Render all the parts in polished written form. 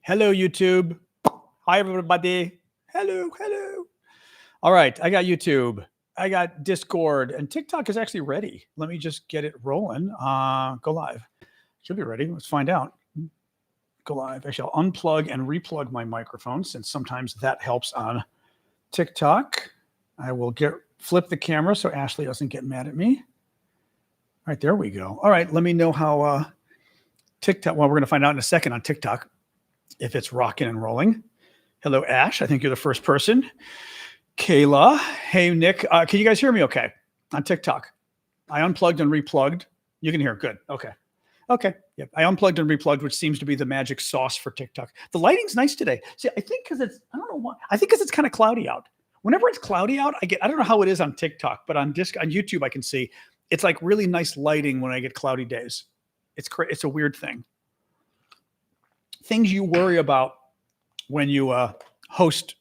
Hello, YouTube. Hi, everybody. Hello. All right, I got YouTube. I got Discord, and TikTok is actually ready. Let me just get it rolling. Go live. Should be ready. Let's find out. Go live. I shall unplug and replug my microphone, since sometimes that helps on TikTok. I will flip the camera so Ashley doesn't get mad at me. All right, there we go. All right, let me know how TikTok, well, we're going to find out in a second on TikTok if it's rocking and rolling. Hello, Ash. I think you're the first person. Kayla. Hey, Nick. Can you guys hear me okay on TikTok? I unplugged and replugged. You can hear. Good. Okay. Yep. I unplugged and replugged, which seems to be the magic sauce for TikTok. The lighting's nice today. See, I think because I don't know why. I think because it's kind of cloudy out. Whenever it's cloudy out, I don't know how it is on TikTok, but on YouTube, I can see it's like really nice lighting when I get cloudy days. It's a weird thing. Things you worry about when you host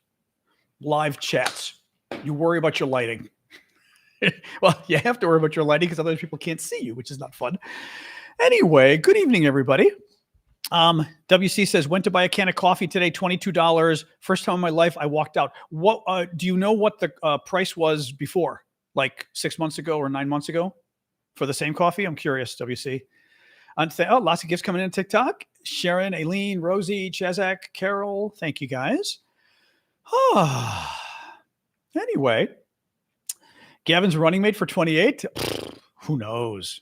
live chats. You worry about your lighting. Well, you have to worry about your lighting because otherwise people can't see you, which is not fun. Anyway, good evening, everybody. WC says, went to buy a can of coffee today, $22. First time in my life I walked out. What do you know what the price was before? Like 6 months ago or 9 months ago for the same coffee? I'm curious, WC. Oh, lots of gifts coming in on TikTok. Sharon, Aileen, Rosie, Chazak, Carol. Thank you, guys. Anyway, Gavin's running mate for 28. Who knows?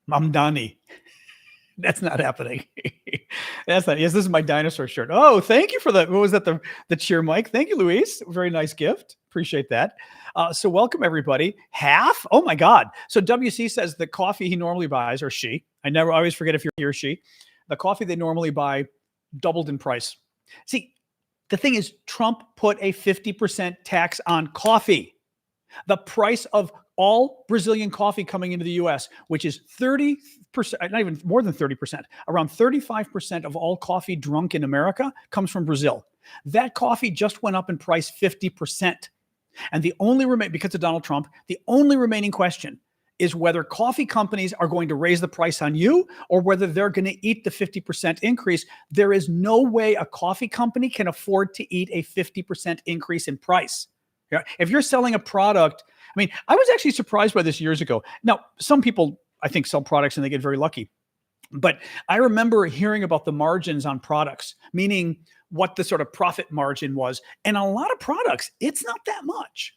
Mamdani. That's not happening. That's not. Yes, this is my dinosaur shirt. Oh, thank you for that. What was that? The cheer mic. Thank you, Luis. Very nice gift. Appreciate that. So welcome, everybody. Half? Oh, my God. So WC says the coffee he normally buys, or she, I always forget if you're he or she, the coffee they normally buy doubled in price. See, the thing is, Trump put a 50% tax on coffee. The price of all Brazilian coffee coming into the U.S., which is 30%, not even more than 30%, around 35% of all coffee drunk in America comes from Brazil. That coffee just went up in price 50%. And because of Donald Trump, the only remaining question is whether coffee companies are going to raise the price on you or whether they're going to eat the 50% increase. There is no way a coffee company can afford to eat a 50% increase in price. If you're selling a product, I was actually surprised by this years ago. Now, some people, I think, sell products and they get very lucky. But I remember hearing about the margins on products, meaning what the sort of profit margin was. And a lot of products, it's not that much.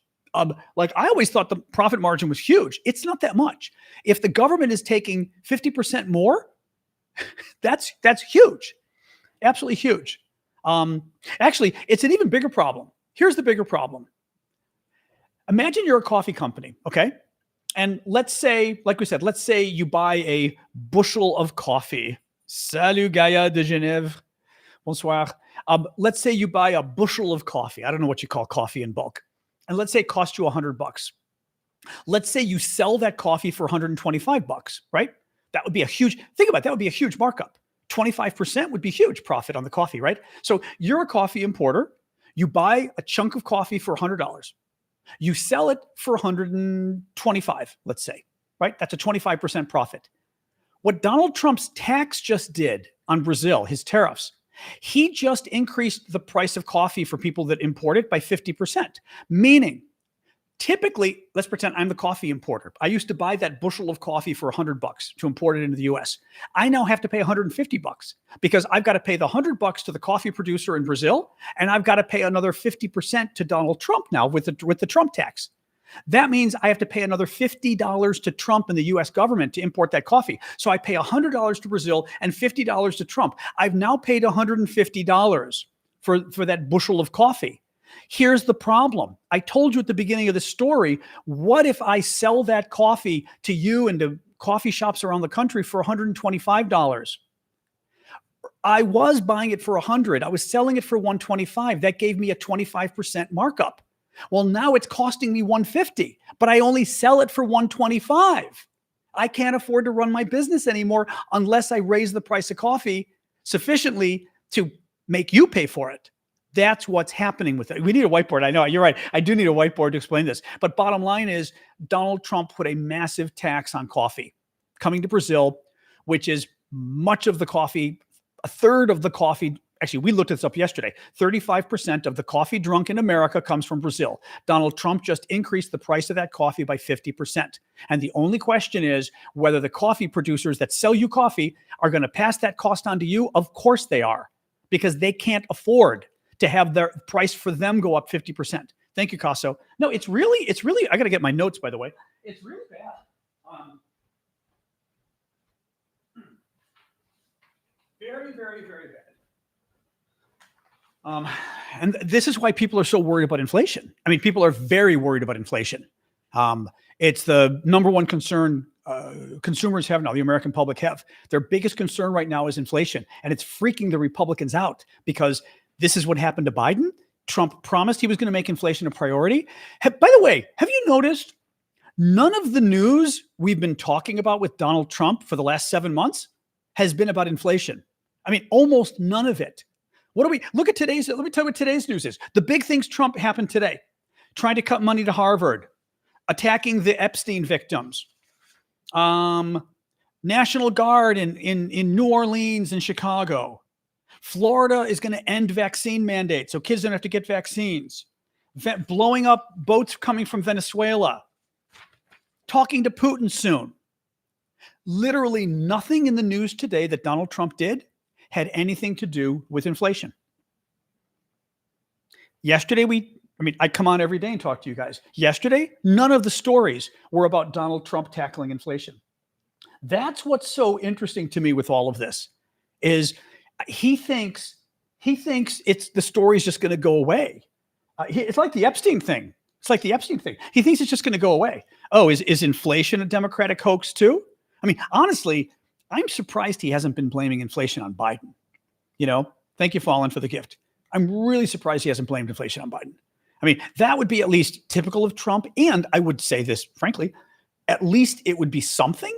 Like I always thought the profit margin was huge. It's not that much. If the government is taking 50% more, that's huge. Absolutely huge. Actually, it's an even bigger problem. Here's the bigger problem. Imagine you're a coffee company, okay? And let's say, like we said, let's say you buy a bushel of coffee. Salut, Gaia de Genève. Bonsoir. Let's say you buy a bushel of coffee. I don't know what you call coffee in bulk. And let's say it costs you $100. Let's say you sell that coffee for $125, right? That would be a huge, think about it, that would be a huge markup. 25% would be huge profit on the coffee, right? So you're a coffee importer. You buy a chunk of coffee for $100. You sell it for $125, let's say, right? That's a 25% profit. What Donald Trump's tax just did on Brazil, his tariffs, he just increased the price of coffee for people that import it by 50%. Meaning, typically, let's pretend I'm the coffee importer. I used to buy that bushel of coffee for $100 to import it into the US. I now have to pay $150 because I've got to pay the $100 to the coffee producer in Brazil, and I've got to pay another 50% to Donald Trump now with the Trump tax. That means I have to pay another $50 to Trump and the US government to import that coffee. So I pay $100 to Brazil and $50 to Trump. I've now paid $150 for that bushel of coffee. Here's the problem. I told you at the beginning of the story, what if I sell that coffee to you and to coffee shops around the country for $125? I was buying it for $100. I was selling it for $125. That gave me a 25% markup. Well, now it's costing me $150, but I only sell it for $125. I can't afford to run my business anymore unless I raise the price of coffee sufficiently to make you pay for it. That's what's happening with it. We need a whiteboard. I know, you're right. I do need a whiteboard to explain this. But bottom line is Donald Trump put a massive tax on coffee coming to Brazil, which is much of the coffee a third of the coffee. Actually, we looked this up yesterday. 35% of the coffee drunk in America comes from Brazil. Donald Trump just increased the price of that coffee by 50%. And the only question is whether the coffee producers that sell you coffee are going to pass that cost on to you. Of course they are, because they can't afford to have their price for them go up 50%. Thank you, Casso. No, it's really, I got to get my notes, by the way. It's really bad. Very, very, very bad. And this is why people are so worried about inflation. I mean, people are very worried about inflation. It's the number one concern consumers have now, the American public have. Their biggest concern right now is inflation, and it's freaking the Republicans out because this is what happened to Biden. Trump promised he was going to make inflation a priority. By the way, have you noticed none of the news we've been talking about with Donald Trump for the last 7 months has been about inflation? I mean, almost none of it. Look at today's, let me tell you what today's news is. The big things Trump happened today. Trying to cut money to Harvard, attacking the Epstein victims, National Guard in New Orleans and Chicago. Florida is going to end vaccine mandates, so kids don't have to get vaccines. Blowing up boats coming from Venezuela. Talking to Putin soon. Literally nothing in the news today that Donald Trump did had anything to do with inflation. Yesterday, I come on every day and talk to you guys. Yesterday, none of the stories were about Donald Trump tackling inflation. That's what's so interesting to me with all of this, is he thinks it's the story's just going to go away. It's like the Epstein thing. He thinks it's just going to go away. Oh, is inflation a Democratic hoax too? I mean, honestly, I'm surprised he hasn't been blaming inflation on Biden. Thank you, Fallon, for the gift. I'm really surprised he hasn't blamed inflation on Biden. I mean, that would be at least typical of Trump. And I would say this, frankly, at least it would be something.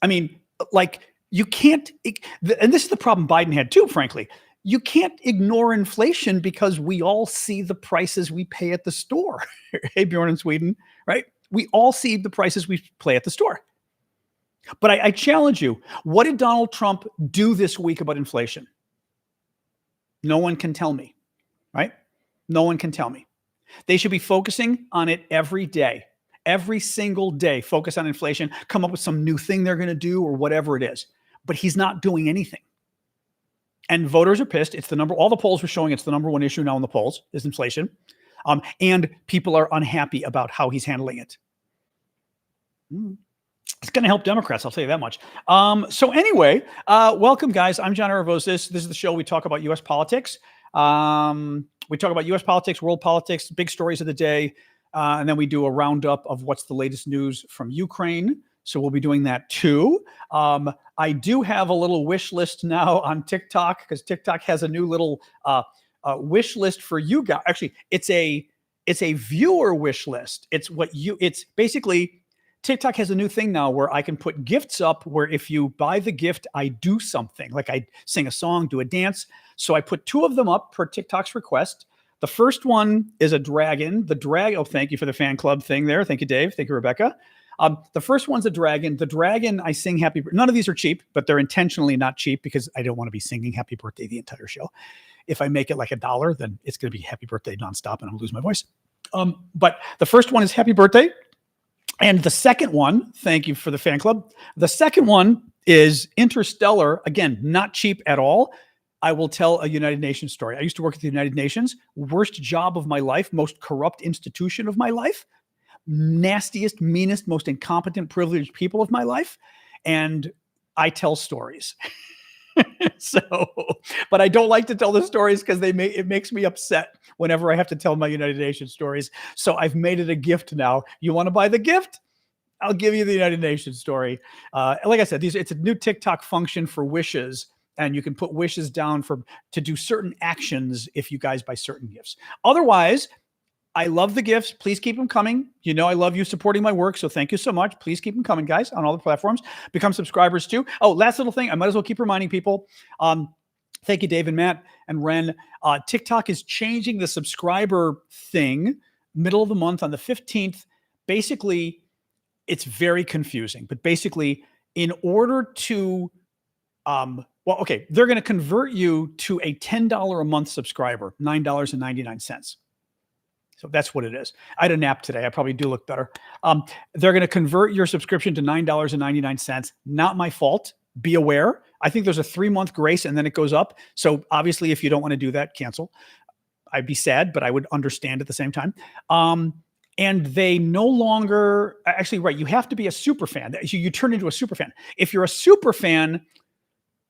I mean, like, you can't, and this is the problem Biden had too, frankly. You can't ignore inflation because we all see the prices we pay at the store. Hey, Bjorn in Sweden, right? We all see the prices we pay at the store. But I challenge you, what did Donald Trump do this week about inflation? No one can tell me, right? No one can tell me. They should be focusing on it every day. Every single day, focus on inflation, come up with some new thing they're going to do or whatever it is. But he's not doing anything. And voters are pissed. All the polls were showing it's the number one issue now in the polls is inflation. And people are unhappy about how he's handling it. It's going to help Democrats, I'll tell you that much. So anyway, welcome, guys. I'm John Aravosis. This is the show we talk about U.S. politics. We talk about U.S. politics, world politics, big stories of the day, and then we do a roundup of what's the latest news from Ukraine. So we'll be doing that too. I do have a little wish list now on TikTok because TikTok has a new little wish list for you guys. Actually, it's a viewer wish list. It's basically TikTok has a new thing now where I can put gifts up where if you buy the gift, I do something. Like I sing a song, do a dance. So I put 2 of them up per TikTok's request. The first one is a dragon. Oh, thank you for the fan club thing there. Thank you, Dave. Thank you, Rebecca. The first one's a dragon. The dragon, I sing happy. None of these are cheap, but they're intentionally not cheap because I don't want to be singing happy birthday the entire show. If I make it like $1, then it's going to be happy birthday nonstop and I'll lose my voice. But the first one is happy birthday. And the second one, thank you for the fan club. The second one is Interstellar. Again, not cheap at all. I will tell a United Nations story. I used to work at the United Nations. Worst job of my life, most corrupt institution of my life, nastiest, meanest, most incompetent, privileged people of my life. And I tell stories. But I don't like to tell the stories because it makes me upset whenever I have to tell my United Nations stories. So I've made it a gift now. You want to buy the gift? I'll give you the United Nations story. Like I said, it's a new TikTok function for wishes, and you can put wishes down to do certain actions if you guys buy certain gifts. Otherwise, I love the gifts. Please keep them coming. You know I love you supporting my work, so thank you so much. Please keep them coming, guys, on all the platforms. Become subscribers, too. Oh, last little thing. I might as well keep reminding people. Thank you, Dave and Matt and Ren. TikTok is changing the subscriber thing middle of the month on the 15th. Basically, it's very confusing. But basically, in order to Well, okay, they're going to convert you to a $10 a month subscriber, $9.99. So that's what it is. I had a nap today. I probably do look better. They're going to convert your subscription to $9.99. Not my fault. Be aware. I think there's a 3-month grace and then it goes up. So obviously, if you don't want to do that, cancel. I'd be sad, but I would understand at the same time. And they no longer, actually, right, you have to be a super fan. You turn into a super fan. If you're a super fan,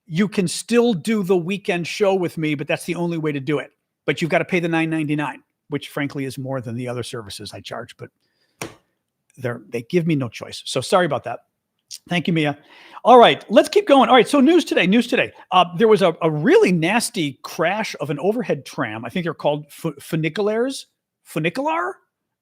you can still do the weekend show with me, but that's the only way to do it. But you've got to pay the $9.99, which frankly is more than the other services I charge, but they give me no choice. So sorry about that. Thank you, Mia. All right, let's keep going. All right, so news today. There was a really nasty crash of an overhead tram. I think they're called funiculaires. Funicular?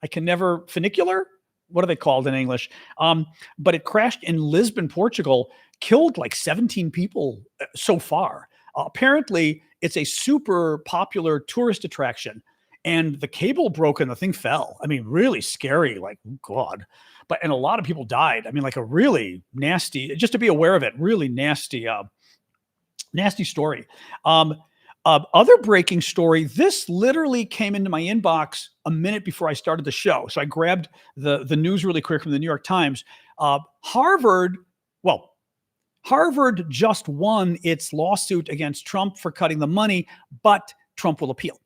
I can never, funicular? What are they called in English? But it crashed in Lisbon, Portugal, killed like 17 people so far. Apparently, it's a super popular tourist attraction. And the cable broke and the thing fell. I mean, really scary, like, oh God. And a lot of people died. I mean, like a really nasty, just to be aware of it, really nasty, nasty story. Other breaking story, this literally came into my inbox a minute before I started the show. So I grabbed the news really quick from the New York Times. Harvard just won its lawsuit against Trump for cutting the money, but Trump will appeal.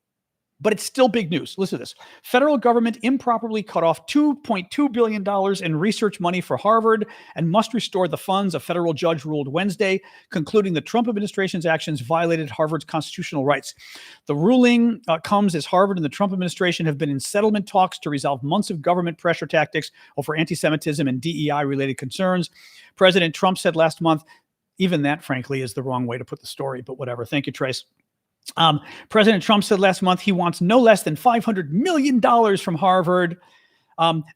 But it's still big news. Listen to this. Federal government improperly cut off $2.2 billion in research money for Harvard and must restore the funds, a federal judge ruled Wednesday, concluding the Trump administration's actions violated Harvard's constitutional rights. The ruling comes as Harvard and the Trump administration have been in settlement talks to resolve months of government pressure tactics over anti-Semitism and DEI-related concerns. President Trump said last month, even that, frankly, is the wrong way to put the story, but whatever. Thank you, Trace. President Trump said last month he wants no less than $500 million from Harvard.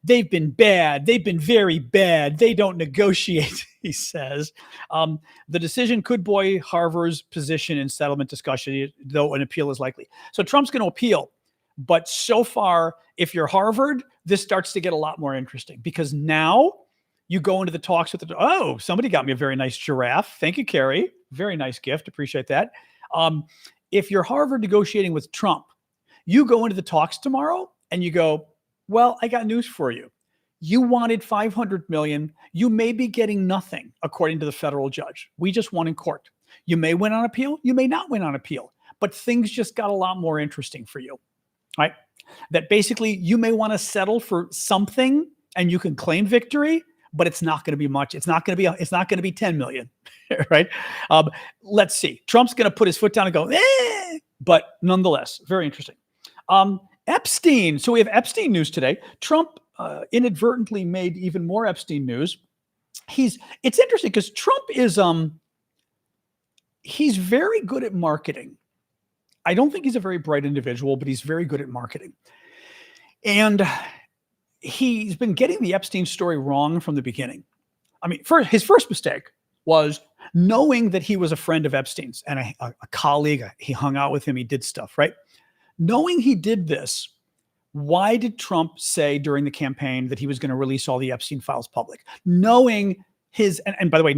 They've been bad. They've been very bad. They don't negotiate, he says. The decision could buoy Harvard's position in settlement discussion, though an appeal is likely. So Trump's going to appeal. But so far, if you're Harvard, this starts to get a lot more interesting because now you go into the talks with somebody got me a very nice giraffe. Thank you, Carrie. Very nice gift. Appreciate that. If you're Harvard negotiating with Trump, you go into the talks tomorrow and you go, well, I got news for you. You wanted $500 million. You may be getting nothing, according to the federal judge. We just won in court. You may win on appeal. You may not win on appeal. But things just got a lot more interesting for you, right? That basically you may want to settle for something and you can claim victory, but it's not going to be much. It's not going to be 10 million, right? Let's see. Trump's going to put his foot down and go, but nonetheless, very interesting. Epstein. So we have Epstein news today. Trump inadvertently made even more Epstein news. It's interesting because Trump is, he's very good at marketing. I don't think he's a very bright individual, but he's very good at marketing. And he's been getting the Epstein story wrong from the beginning. I mean, his first mistake was knowing that he was a friend of Epstein's and a colleague. He hung out with him. He did stuff, right? Knowing he did this, why did Trump say during the campaign that he was going to release all the Epstein files public? Knowing and by the way,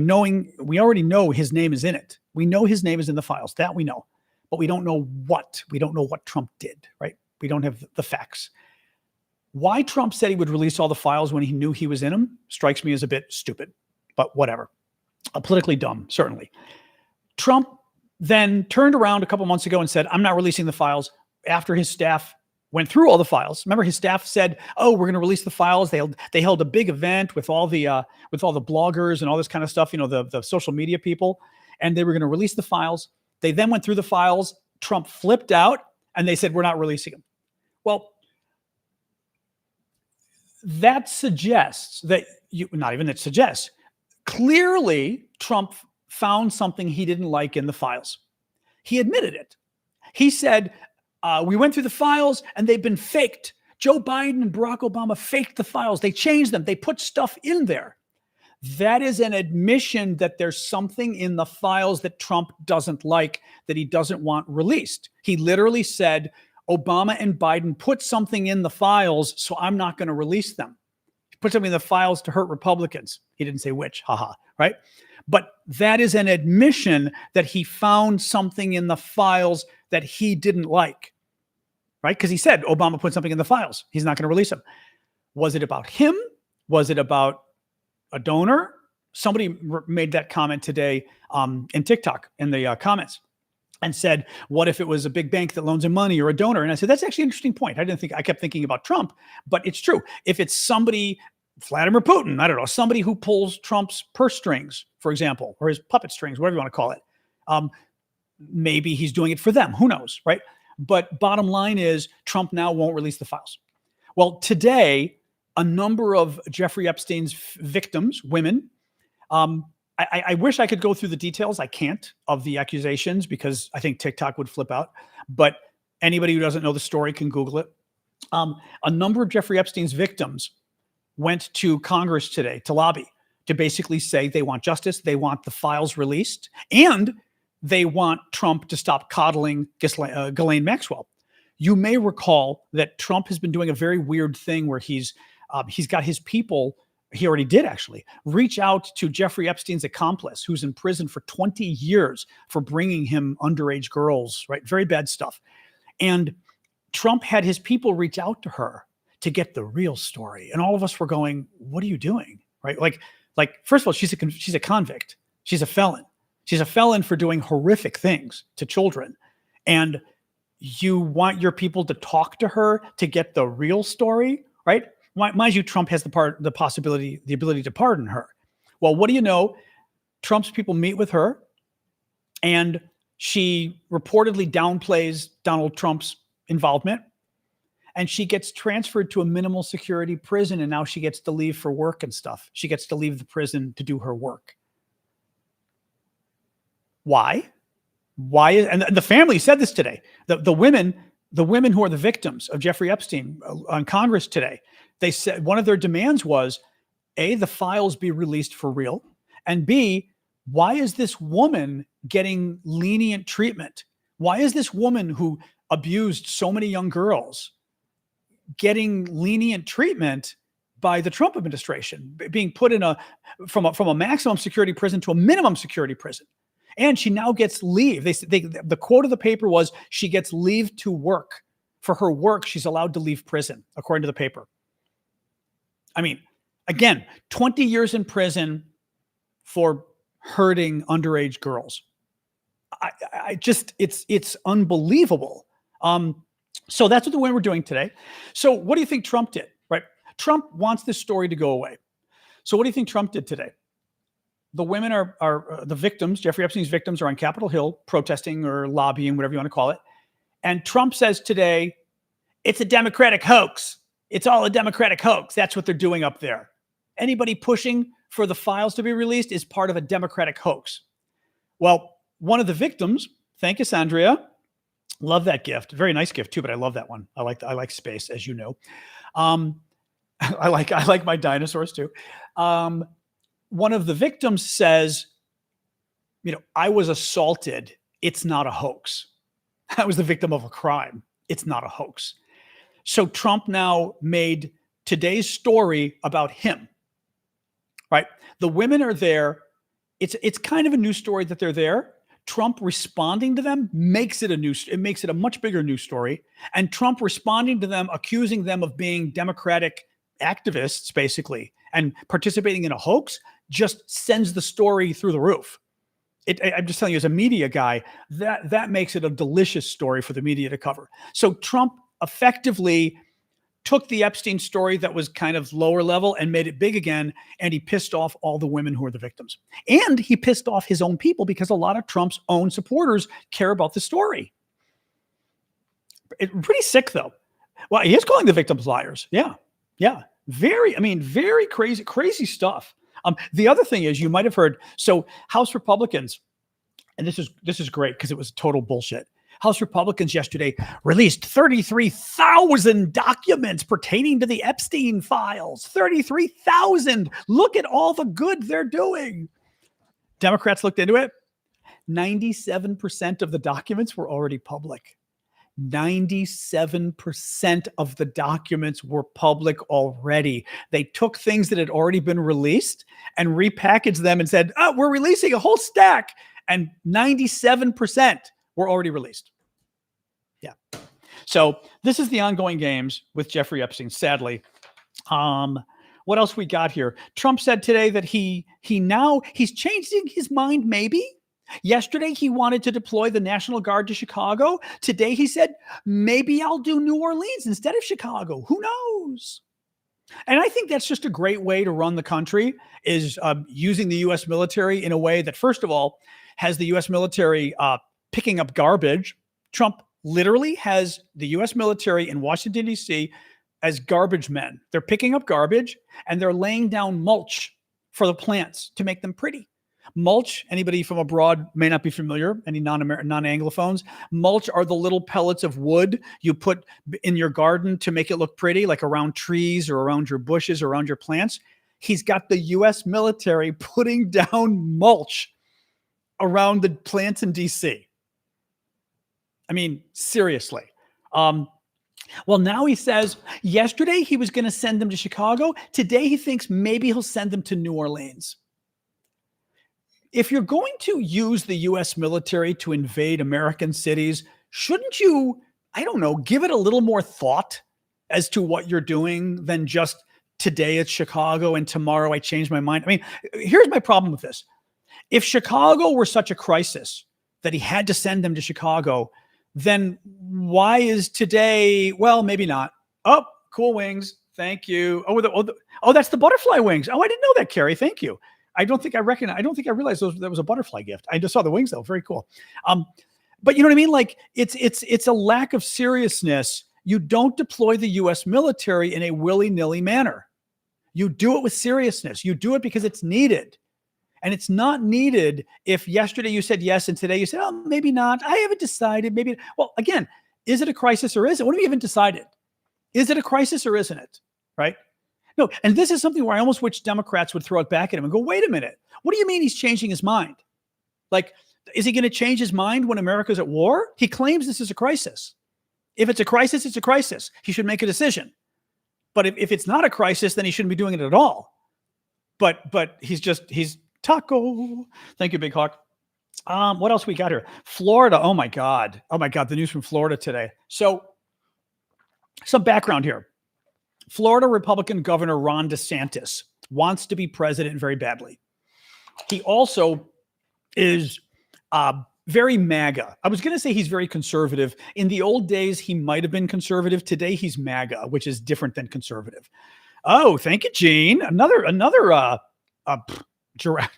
we already know his name is in it. We know his name is in the files. That we know. But we don't know what. We don't know what Trump did, right? We don't have the facts. Why Trump said he would release all the files when he knew he was in them strikes me as a bit stupid, but whatever. Politically dumb, certainly. Trump then turned around a couple months ago and said, I'm not releasing the files after his staff went through all the files. Remember, his staff said, we're going to release the files. They held a big event with all the bloggers and all this kind of stuff, the social media people, and they were going to release the files. They then went through the files. Trump flipped out and they said, we're not releasing them. Well, that suggests that clearly Trump found something he didn't like in the files. He admitted it. He said, we went through the files and they've been faked. Joe Biden and Barack Obama faked the files. They changed them. They put stuff in there. That is an admission that there's something in the files that Trump doesn't like, that he doesn't want released. He literally said, Obama and Biden put something in the files, so I'm not going to release them. He put something in the files to hurt Republicans. He didn't say which, haha, right? But that is an admission that he found something in the files that he didn't like, right? Because he said Obama put something in the files. He's not going to release them. Was it about him? Was it about a donor? Somebody made that comment today in TikTok in the comments and said, what if it was a big bank that loans him money or a donor? And I said, that's actually an interesting point. I kept thinking about Trump, but it's true. If it's somebody, Vladimir Putin, I don't know, somebody who pulls Trump's purse strings, for example, or his puppet strings, whatever you want to call it, maybe he's doing it for them. Who knows, right? But bottom line is Trump now won't release the files. Well, today, a number of Jeffrey Epstein's victims, women, I wish I could go through the details. I can't, of the accusations, because I think TikTok would flip out. But anybody who doesn't know the story can Google it. A number of Jeffrey Epstein's victims went to Congress today to lobby to basically say they want justice, they want the files released, and they want Trump to stop coddling Ghislaine Maxwell. You may recall that Trump has been doing a very weird thing where he's got his people, he already did actually, reach out to Jeffrey Epstein's accomplice, who's in prison for 20 years for bringing him underage girls, right? Very bad stuff. And Trump had his people reach out to her to get the real story. And all of us were going, what are you doing? Right? Like first of all, she's a convict. She's a felon. She's a felon for doing horrific things to children. And you want your people to talk to her to get the real story, right? Mind you, Trump has the ability to pardon her. Well, what do you know? Trump's people meet with her, and she reportedly downplays Donald Trump's involvement, and she gets transferred to a minimal security prison, and now she gets to leave for work and stuff. She gets to leave the prison to do her work. Why? And the family said this today. The women who are the victims of Jeffrey Epstein on Congress today, they said one of their demands was, A, the files be released for real, and B, why is this woman getting lenient treatment? Why is this woman who abused so many young girls getting lenient treatment by the Trump administration, being put in from a maximum security prison to a minimum security prison? And she now gets leave. The quote of the paper was, she gets leave to work. For her work, she's allowed to leave prison, according to the paper. I mean, again, 20 years in prison for hurting underage girls. It's unbelievable. So that's what the women were doing today. So what do you think Trump did, right? Trump wants this story to go away. So what do you think Trump did today? The women are the victims. Jeffrey Epstein's victims are on Capitol Hill protesting or lobbying, whatever you want to call it. And Trump says today, it's a Democratic hoax. It's all a Democratic hoax. That's what they're doing up there. Anybody pushing for the files to be released is part of a Democratic hoax. Well, one of the victims, thank you, Sandria. Love that gift. Very nice gift too, but I love that one. I like space, as you know. I like my dinosaurs too. One of the victims says, I was assaulted. It's not a hoax. I was the victim of a crime. It's not a hoax. So Trump now made today's story about him, right? The women are there. It's kind of a news story that they're there. Trump responding to them makes it a much bigger news story. And Trump responding to them, accusing them of being Democratic activists, basically, and participating in a hoax, just sends the story through the roof. I'm just telling you, as a media guy, that makes it a delicious story for the media to cover. So Trump effectively took the Epstein story that was kind of lower level and made it big again, and he pissed off all the women who are the victims. And he pissed off his own people, because a lot of Trump's own supporters care about the story. Pretty sick, though. Well, he is calling the victims liars. Yeah. Very crazy stuff. The other thing is, you might have heard, so House Republicans, and this is great because it was total bullshit. House Republicans yesterday released 33,000 documents pertaining to the Epstein files. 33,000. Look at all the good they're doing. Democrats looked into it. 97% of the documents were already public. 97% of the documents were public already. They took things that had already been released and repackaged them and said, oh, we're releasing a whole stack. And 97% were already released. Yeah. So this is the ongoing games with Jeffrey Epstein, sadly. What else we got here? Trump said today that he's changing his mind, maybe. Yesterday, he wanted to deploy the National Guard to Chicago. Today, he said, maybe I'll do New Orleans instead of Chicago. Who knows? And I think that's just a great way to run the country, is using the U.S. military in a way that, first of all, has the U.S. military picking up garbage. Trump literally has the U.S. military in Washington, D.C. as garbage men. They're picking up garbage and they're laying down mulch for the plants to make them pretty. Mulch, anybody from abroad may not be familiar, any non-Anglophones, mulch are the little pellets of wood you put in your garden to make it look pretty, like around trees or around your bushes or around your plants. He's got the U.S. military putting down mulch around the plants in D.C. I mean, seriously. Well, now he says yesterday he was going to send them to Chicago. Today he thinks maybe he'll send them to New Orleans. If you're going to use the U.S. military to invade American cities, shouldn't you, I don't know, give it a little more thought as to what you're doing than just today it's Chicago and tomorrow I change my mind? I mean, here's my problem with this. If Chicago were such a crisis that he had to send them to Chicago, then why is today, well, maybe not. Oh, cool wings. Thank you. Oh, that's the butterfly wings. Oh, I didn't know that, Carrie. Thank you. I don't think I realized that was a butterfly gift. I just saw the wings though. Very cool. But you know what I mean? Like it's a lack of seriousness. You don't deploy the U.S. military in a willy-nilly manner. You do it with seriousness. You do it because it's needed. And it's not needed if yesterday you said yes and today you said, oh, maybe not. I haven't decided. Maybe. Well, again, is it a crisis or is it? What have we even decided? Is it a crisis or isn't it? Right? No, and this is something where I almost wish Democrats would throw it back at him and go, wait a minute. What do you mean he's changing his mind? Like, is he going to change his mind when America's at war? He claims this is a crisis. If it's a crisis, it's a crisis. He should make a decision. But if it's not a crisis, then he shouldn't be doing it at all. But he's taco. Thank you, Big Hawk. What else we got here? Florida. Oh my God. The news from Florida today. So some background here. Florida Republican Governor Ron DeSantis wants to be president very badly. He also is very MAGA. I was going to say he's very conservative. In the old days, he might have been conservative. Today, he's MAGA, which is different than conservative. Oh, thank you, Gene. Another giraffe.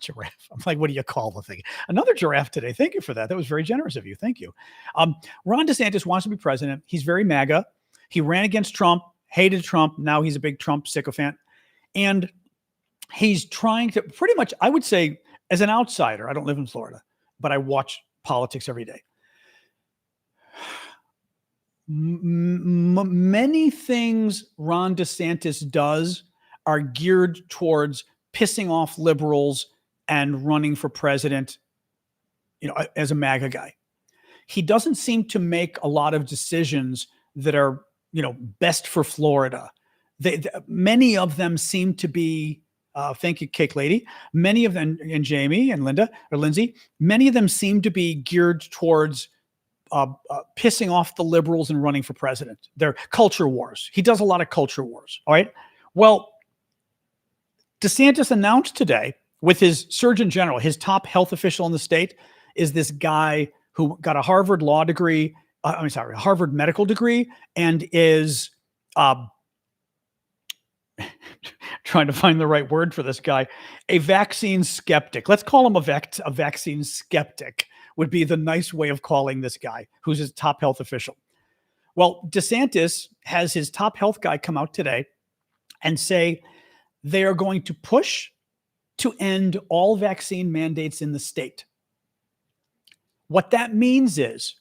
I'm like, what do you call the thing? Another giraffe today. Thank you for that. That was very generous of you. Thank you. Ron DeSantis wants to be president. He's very MAGA. He ran against Trump. Hated Trump. Now he's a big Trump sycophant. And he's trying to pretty much, I would say, as an outsider, I don't live in Florida, but I watch politics every day. Many things Ron DeSantis does are geared towards pissing off liberals and running for president, as a MAGA guy. He doesn't seem to make a lot of decisions that are best for Florida. Many of them seem to be, thank you, Cake Lady. Many of them, and Jamie and Lindsay, many of them seem to be geared towards pissing off the liberals and running for president. They're culture wars. He does a lot of culture wars. All right. Well, DeSantis announced today with his Surgeon General, his top health official in the state is this guy who got a Harvard law degree, Harvard medical degree, and is trying to find the right word for this guy, a vaccine skeptic. Let's call him a vaccine skeptic would be the nice way of calling this guy, who's his top health official. Well, DeSantis has his top health guy come out today and say they are going to push to end all vaccine mandates in the state. What that means is,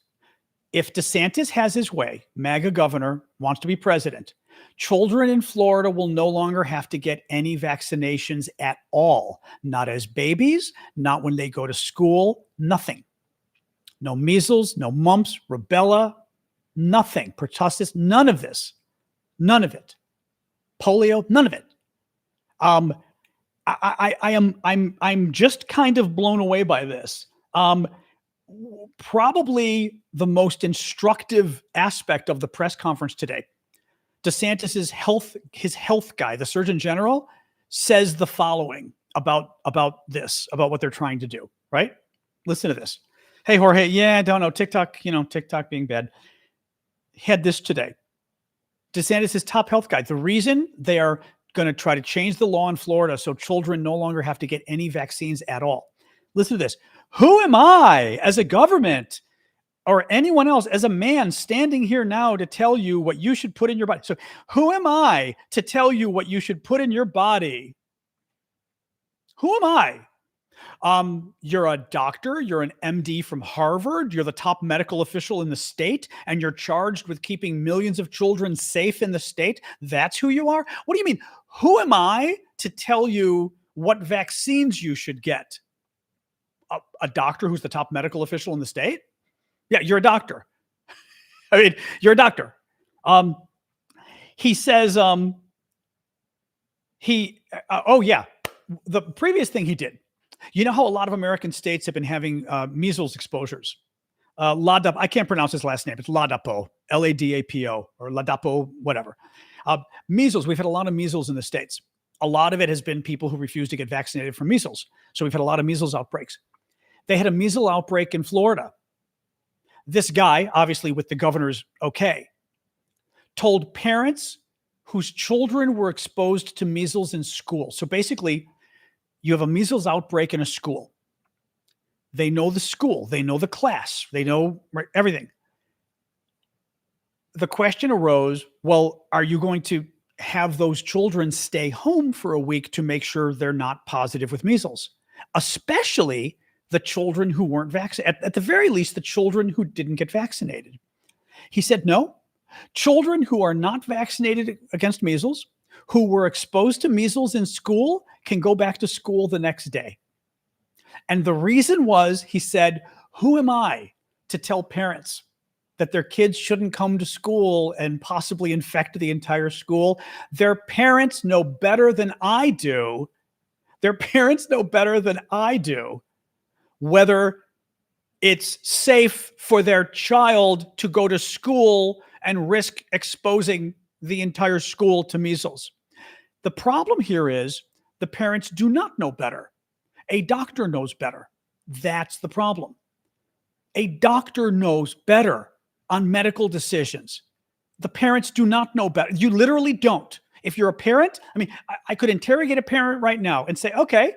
if DeSantis has his way, MAGA governor wants to be president, children in Florida will no longer have to get any vaccinations at all. Not as babies, not when they go to school, nothing. No measles, no mumps, rubella, Nothing. Pertussis, none of this. None of it. Polio, none of it. I'm just kind of blown away by this. Probably the most instructive aspect of the press conference today. DeSantis's his health guy, the Surgeon General, says the following about what they're trying to do, right? Listen to this. Hey, Jorge, yeah, I don't know. TikTok being bad. Had this today. DeSantis's top health guy. The reason they are going to try to change the law in Florida so children no longer have to get any vaccines at all. Listen to this. Who am I as a government or anyone else as a man standing here now to tell you what you should put in your body? So who am I to tell you what you should put in your body? Who am I? You're a doctor, you're an MD from Harvard, you're the top medical official in the state, and you're charged with keeping millions of children safe in the state. That's who you are? What do you mean? Who am I to tell you what vaccines you should get? A doctor who's the top medical official in the state? Yeah, you're a doctor. I mean, you're a doctor. He says, oh yeah, the previous thing he did. You know how a lot of American states have been having measles exposures? Ladapo, I can't pronounce his last name. It's Ladapo, Ladapo, or Ladapo, whatever. Measles, we've had a lot of measles in the States. A lot of it has been people who refuse to get vaccinated for measles. So we've had a lot of measles outbreaks. They had a measles outbreak in Florida. This guy, obviously with the governor's okay, told parents whose children were exposed to measles in school. So basically, you have a measles outbreak in a school. They know the school. They know the class. They know everything. The question arose, well, are you going to have those children stay home for a week to make sure they're not positive with measles? Especially the children who weren't vaccinated. At the very least, the children who didn't get vaccinated. He said, no. Children who are not vaccinated against measles, who were exposed to measles in school, can go back to school the next day. And the reason was, he said, who am I to tell parents that their kids shouldn't come to school and possibly infect the entire school? Their parents know better than I do. Their parents know better than I do whether it's safe for their child to go to school and risk exposing the entire school to measles. The problem here is the parents do not know better. A doctor knows better. That's the problem. A doctor knows better on medical decisions. The parents do not know better. You literally don't. If you're a parent, I mean, I could interrogate a parent right now and say, okay,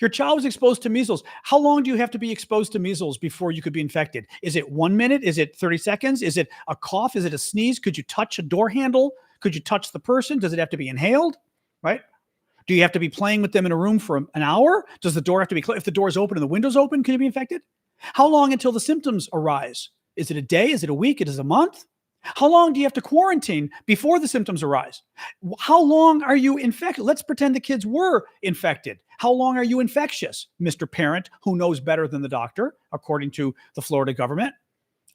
your child was exposed to measles. How long do you have to be exposed to measles before you could be infected? Is it 1 minute? Is it 30 seconds? Is it a cough? Is it a sneeze? Could you touch a door handle? Could you touch the person? Does it have to be inhaled? Right? Do you have to be playing with them in a room for an hour? Does the door have to be closed? If the door is open and the window's open, can you be infected? How long until the symptoms arise? Is it a day? Is it a week? Is it a month? How long do you have to quarantine before the symptoms arise? How long are you infected? Let's pretend the kids were infected. How long are you infectious, Mr. Parent, who knows better than the doctor, according to the Florida government?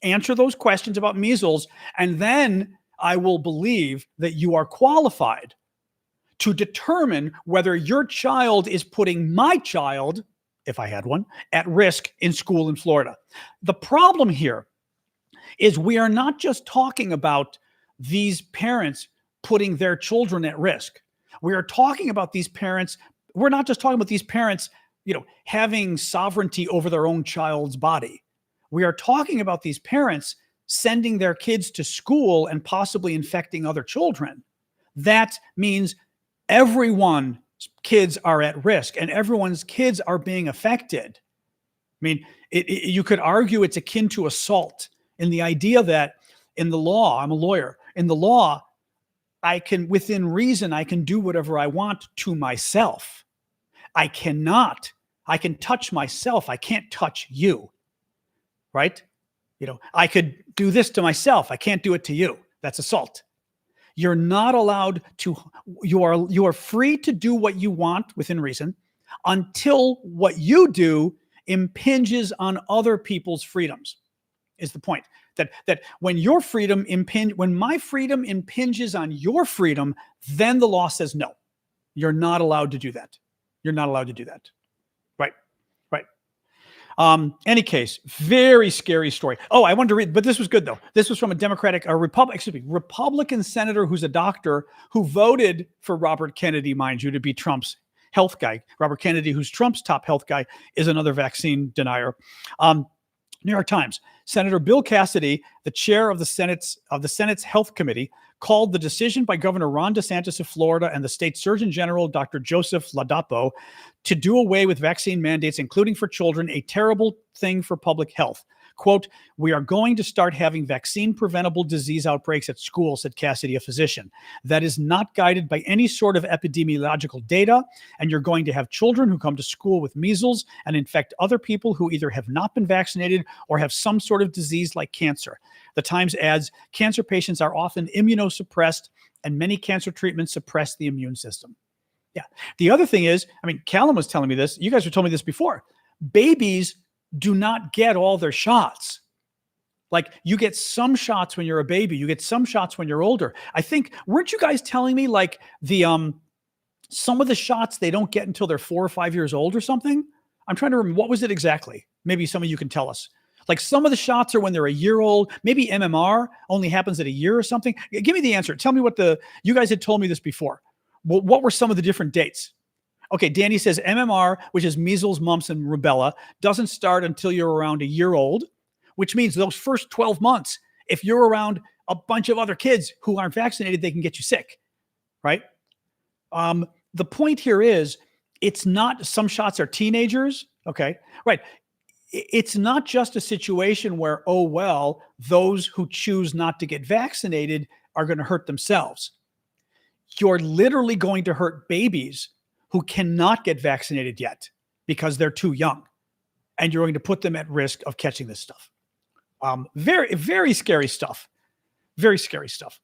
Answer those questions about measles, and then I will believe that you are qualified to determine whether your child is putting my child, if I had one, at risk in school in Florida. The problem here is we are not just talking about these parents putting their children at risk. We are talking about these parents. We're not just talking about these parents, having sovereignty over their own child's body. We are talking about these parents sending their kids to school and possibly infecting other children. That means everyone's kids are at risk and everyone's kids are being affected. I mean, you could argue it's akin to assault in the idea that in the law, I'm a lawyer, in the law, within reason, I can do whatever I want to myself. I can touch myself. I can't touch you, right? I could do this to myself. I can't do it to you. That's assault. You're not allowed to, you are free to do what you want within reason until what you do impinges on other people's freedoms. is the point. That when when my freedom impinges on your freedom, then the law says no, you're not allowed to do that. You're not allowed to do that. Right. Right. Any case, very scary story. Oh, I wanted to read, but this was good though. This was from a Republican senator who's a doctor who voted for Robert Kennedy, mind you, to be Trump's health guy. Robert Kennedy, who's Trump's top health guy, is another vaccine denier. New York Times. Senator Bill Cassidy, the chair of the Senate's Health Committee, called the decision by Governor Ron DeSantis of Florida and the state Surgeon General, Dr. Joseph Ladapo, to do away with vaccine mandates, including for children, a terrible thing for public health. Quote, "We are going to start having vaccine-preventable disease outbreaks at school," said Cassidy, a physician. "That is not guided by any sort of epidemiological data, and you're going to have children who come to school with measles and infect other people who either have not been vaccinated or have some sort of disease like cancer." The Times adds, "Cancer patients are often immunosuppressed, and many cancer treatments suppress the immune system." Yeah. The other thing is, Callum was telling me this. You guys have told me this before. Babies do not get all their shots. Like, you get some shots when you're a baby, you get some shots when you're older. I think, weren't you guys telling me like some of the shots they don't get until they're 4 or 5 years old or something? I'm trying to remember, what was it exactly? Maybe some of you can tell us. Like, some of the shots are when they're a year old. Maybe MMR only happens at a year or something. Give me the answer. Tell me you guys had told me this before. What were some of the different dates? Okay, Danny says MMR, which is measles, mumps, and rubella, doesn't start until you're around a year old, which means those first 12 months, if you're around a bunch of other kids who aren't vaccinated, they can get you sick, right? The point here is, it's not, some shots are teenagers, okay, right? It's not just a situation where, oh, well, those who choose not to get vaccinated are going to hurt themselves. You're literally going to hurt babies who cannot get vaccinated yet because they're too young, and you're going to put them at risk of catching this stuff. Very, very scary stuff. Very scary stuff.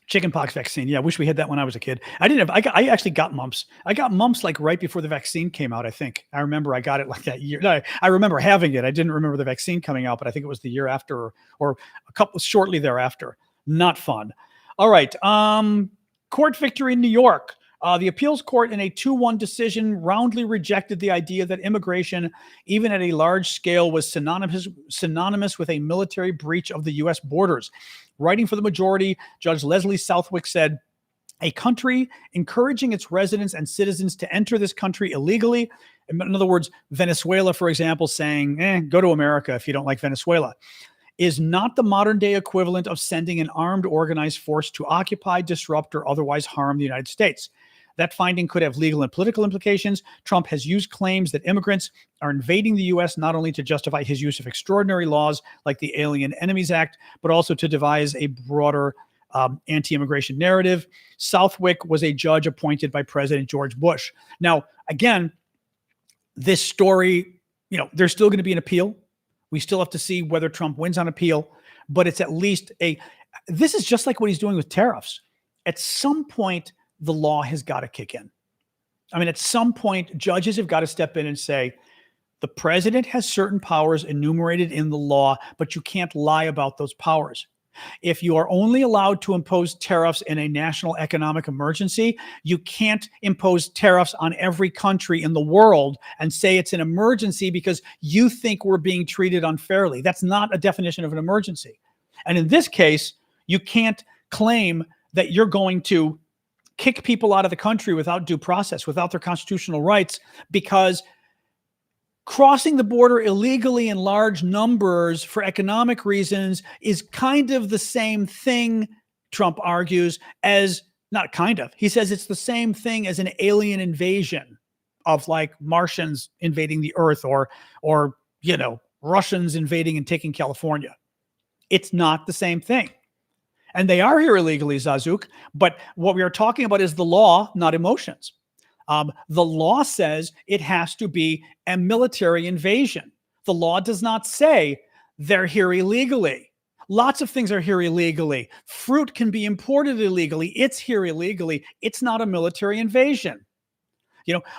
Chickenpox vaccine. Yeah, I wish we had that when I was a kid. I actually got mumps. I got mumps like right before the vaccine came out, I think. I remember I got it like that year. No, I remember having it. I didn't remember the vaccine coming out, but I think it was the year after or a couple shortly thereafter. Not fun. All right. Court victory in New York. The appeals court in a 2-1 decision roundly rejected the idea that immigration, even at a large scale, was synonymous with a military breach of the U.S. borders. Writing for the majority, Judge Leslie Southwick said, "A country encouraging its residents and citizens to enter this country illegally," in other words, Venezuela, for example, saying, go to America if you don't like Venezuela, "is not the modern-day equivalent of sending an armed organized force to occupy, disrupt, or otherwise harm the United States. That finding could have legal and political implications. Trump has used claims that immigrants are invading the U.S. not only to justify his use of extraordinary laws like the Alien Enemies Act, but also to devise a broader anti-immigration narrative." Southwick was a judge appointed by President George Bush. Now, again, this story, there's still going to be an appeal. We still have to see whether Trump wins on appeal, but it's at least this is just like what he's doing with tariffs. At some point, the law has got to kick in. At some point, judges have got to step in and say, the president has certain powers enumerated in the law, but you can't lie about those powers. If you are only allowed to impose tariffs in a national economic emergency, you can't impose tariffs on every country in the world and say it's an emergency because you think we're being treated unfairly. That's not a definition of an emergency. And in this case, you can't claim that you're going to kick people out of the country without due process, without their constitutional rights, because crossing the border illegally in large numbers for economic reasons is kind of the same thing, Trump argues, as, not kind of, he says it's the same thing as an alien invasion of like Martians invading the earth or Russians invading and taking California. It's not the same thing. And they are here illegally, Zazuk, but what we are talking about is the law, not emotions. The law says it has to be a military invasion. The law does not say they're here illegally. Lots of things are here illegally. Fruit can be imported illegally. It's here illegally. It's not a military invasion.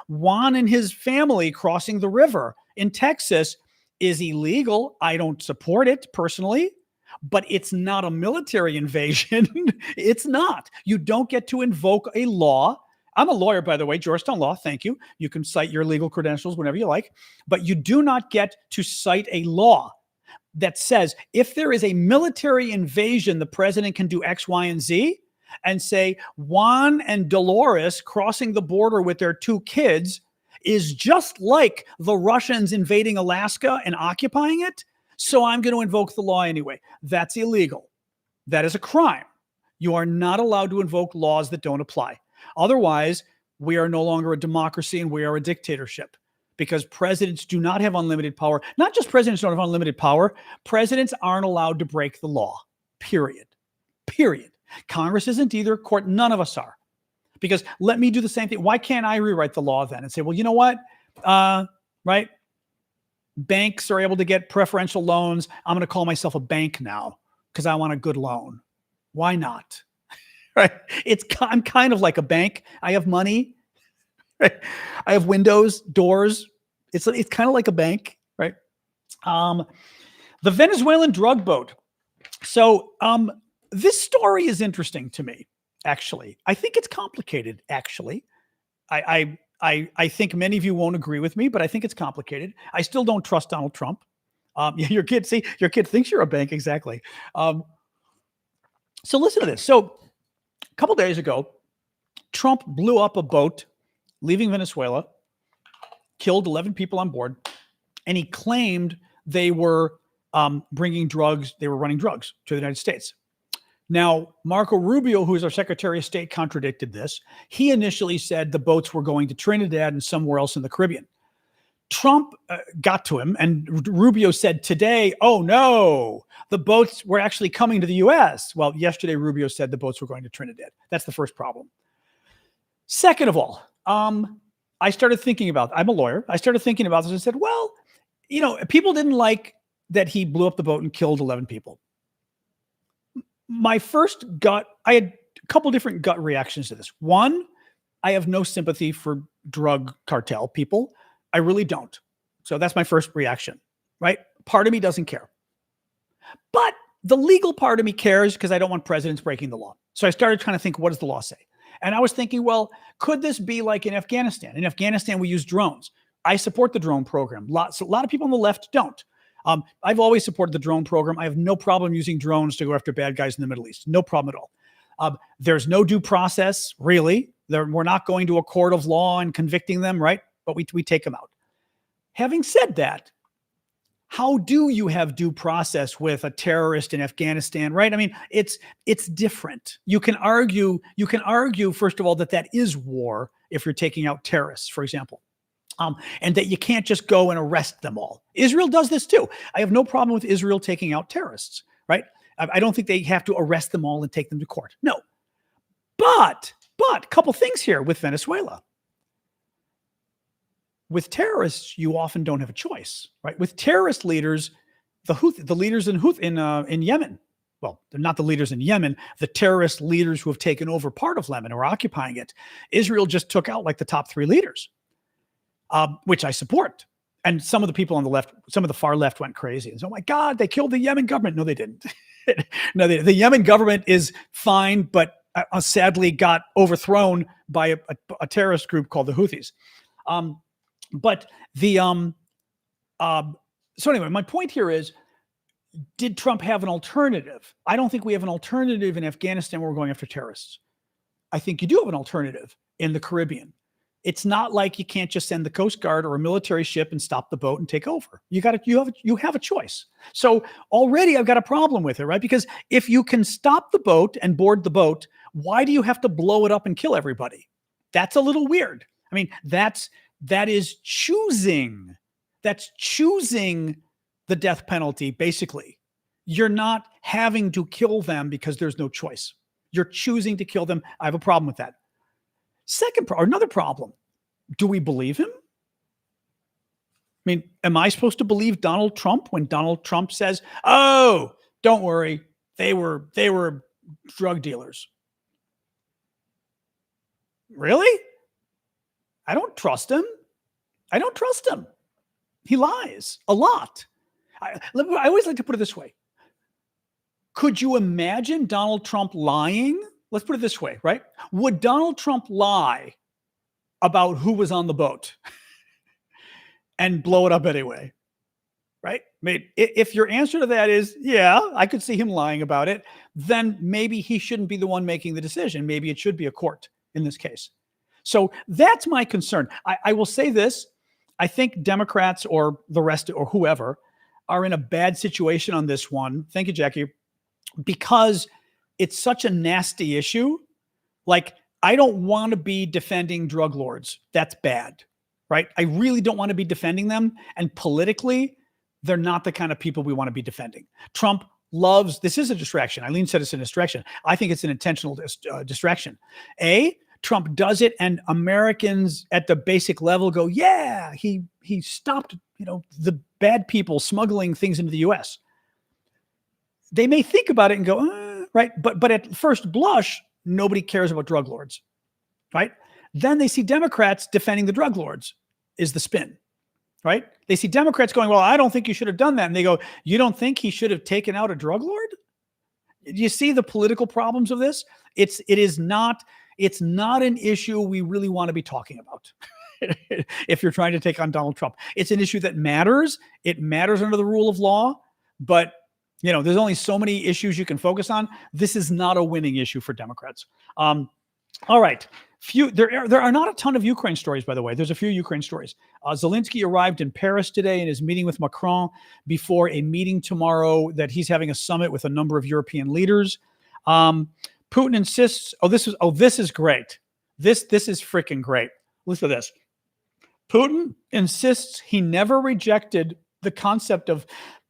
Juan and his family crossing the river in Texas, is illegal. I don't support it personally, but it's not a military invasion. It's not. You don't get to invoke a law. I'm a lawyer, by the way, Georgetown Law. Thank you. You can cite your legal credentials whenever you like, but you do not get to cite a law that says if there is a military invasion, the president can do X, Y, and Z, and say Juan and Dolores crossing the border with their 2 kids is just like the Russians invading Alaska and occupying it. So I'm going to invoke the law anyway. That's illegal. That is a crime. You are not allowed to invoke laws that don't apply. Otherwise, we are no longer a democracy and we are a dictatorship, because presidents do not have unlimited power. Not just presidents don't have unlimited power. Presidents aren't allowed to break the law, period. Period. Congress isn't either. Court, none of us are. Because let me do the same thing. Why can't I rewrite the law then and say, well, you know what? Right? Banks are able to get preferential loans. I'm going to call myself a bank now because I want a good loan. Why not? Right? I'm kind of like a bank. I have money. Right? I have windows, doors. It's kind of like a bank, right? The Venezuelan drug boat. So this story is interesting to me, actually. I think it's complicated, actually. I think many of you won't agree with me, but I think it's complicated. I still don't trust Donald Trump. Your kid thinks you're a bank, exactly. So listen to this. So a couple days ago, Trump blew up a boat leaving Venezuela, killed 11 people on board, and he claimed they were bringing drugs. They were running drugs to the United States. Now, Marco Rubio, who is our Secretary of State, contradicted this. He initially said the boats were going to Trinidad and somewhere else in the Caribbean. Trump got to him, and Rubio said today, oh no, the boats were actually coming to the U.S. Well, yesterday, Rubio said the boats were going to Trinidad. That's the first problem. Second of all, I started thinking about, I'm a lawyer. I started thinking about this and said, well, people didn't like that he blew up the boat and killed 11 people. My first gut, I had a couple different gut reactions to this. One, I have no sympathy for drug cartel people. I really don't. So that's my first reaction, right? Part of me doesn't care. But the legal part of me cares because I don't want presidents breaking the law. So I started trying to think, what does the law say? And I was thinking, well, could this be like in Afghanistan? In Afghanistan, we use drones. I support the drone program. A lot of people on the left don't. I've always supported the drone program. I have no problem using drones to go after bad guys in the Middle East. No problem at all. There's no due process, really. We're not going to a court of law and convicting them, right? But we take them out. Having said that, how do you have due process with a terrorist in Afghanistan, right? I mean, it's different. You can argue, first of all, that is war if you're taking out terrorists, for example. And that you can't just go and arrest them all. Israel does this too. I have no problem with Israel taking out terrorists, right? I don't think they have to arrest them all and take them to court. No. But a couple things here with Venezuela. With terrorists, you often don't have a choice, right? With terrorist leaders, the leaders in Yemen, well, they're not the leaders in Yemen, the terrorist leaders who have taken over part of Yemen or occupying it. Israel just took out like the top 3 leaders. Which I support. And some of the people on the left, some of the far left went crazy. And so, oh my God, they killed the Yemen government. No, they didn't. No, the Yemen government is fine, but sadly got overthrown by a terrorist group called the Houthis. So anyway, my point here is, did Trump have an alternative? I don't think we have an alternative in Afghanistan where we're going after terrorists. I think you do have an alternative in the Caribbean. It's not like you can't just send the Coast Guard or a military ship and stop the boat and take over. You have a choice. So already I've got a problem with it, right? Because if you can stop the boat and board the boat, why do you have to blow it up and kill everybody? That's a little weird. I mean, that is choosing. That's choosing the death penalty, basically. You're not having to kill them because there's no choice. You're choosing to kill them. I have a problem with that. Another problem. Do we believe him? I mean, am I supposed to believe Donald Trump when Donald Trump says, "Oh, don't worry, they were drug dealers"? Really? I don't trust him. He lies a lot. I always like to put it this way. Could you imagine Donald Trump lying? Let's put it this way, right? Would Donald Trump lie about who was on the boat and blow it up anyway? Right? I mean, if your answer to that is, yeah, I could see him lying about it, then maybe he shouldn't be the one making the decision. Maybe it should be a court in this case. So that's my concern. I will say this. I think Democrats or the rest or whoever are in a bad situation on this one. Thank you, Jackie, because it's such a nasty issue. Like, I don't want to be defending drug lords. That's bad, right? I really don't want to be defending them. And politically, they're not the kind of people we want to be defending. Trump loves, this is a distraction. Eileen said it's a distraction. I think it's an intentional distraction. Trump does it, and Americans at the basic level go, yeah, he stopped, the bad people smuggling things into the U.S. They may think about it and go, right? But at first blush, nobody cares about drug lords, right? Then they see Democrats defending the drug lords is the spin, right? They see Democrats going, well, I don't think you should have done that. And they go, you don't think he should have taken out a drug lord? Do you see the political problems of this? It's not an issue we really want to be talking about. If you're trying to take on Donald Trump, it's an issue that matters. It matters under the rule of law, but there's only so many issues you can focus on. This is not a winning issue for Democrats. All right. There are not a ton of Ukraine stories, by the way. There's a few Ukraine stories. Zelensky arrived in Paris today and is meeting with Macron before a meeting tomorrow that he's having a summit with a number of European leaders. Putin insists, this is great. This is freaking great. Listen to this. Putin insists he never rejected the concept of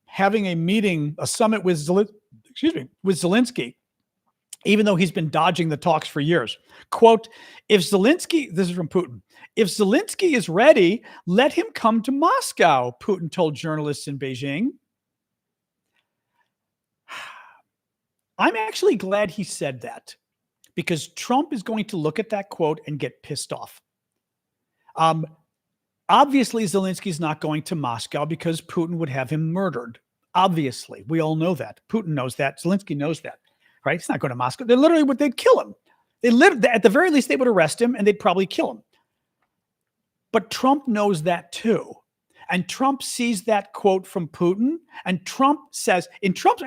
having a summit with Zelensky, even though he's been dodging the talks for years. Quote, this is from Putin, if Zelensky is ready, let him come to Moscow, Putin told journalists in Beijing. I'm actually glad he said that, because Trump is going to look at that quote and get pissed off. Obviously, Zelensky's not going to Moscow because Putin would have him murdered. Obviously, we all know that. Putin knows that. Zelensky knows that, right? He's not going to Moscow. They'd kill him. At the very least, they would arrest him and they'd probably kill him. But Trump knows that too. And Trump sees that quote from Putin, and Trump says, Trump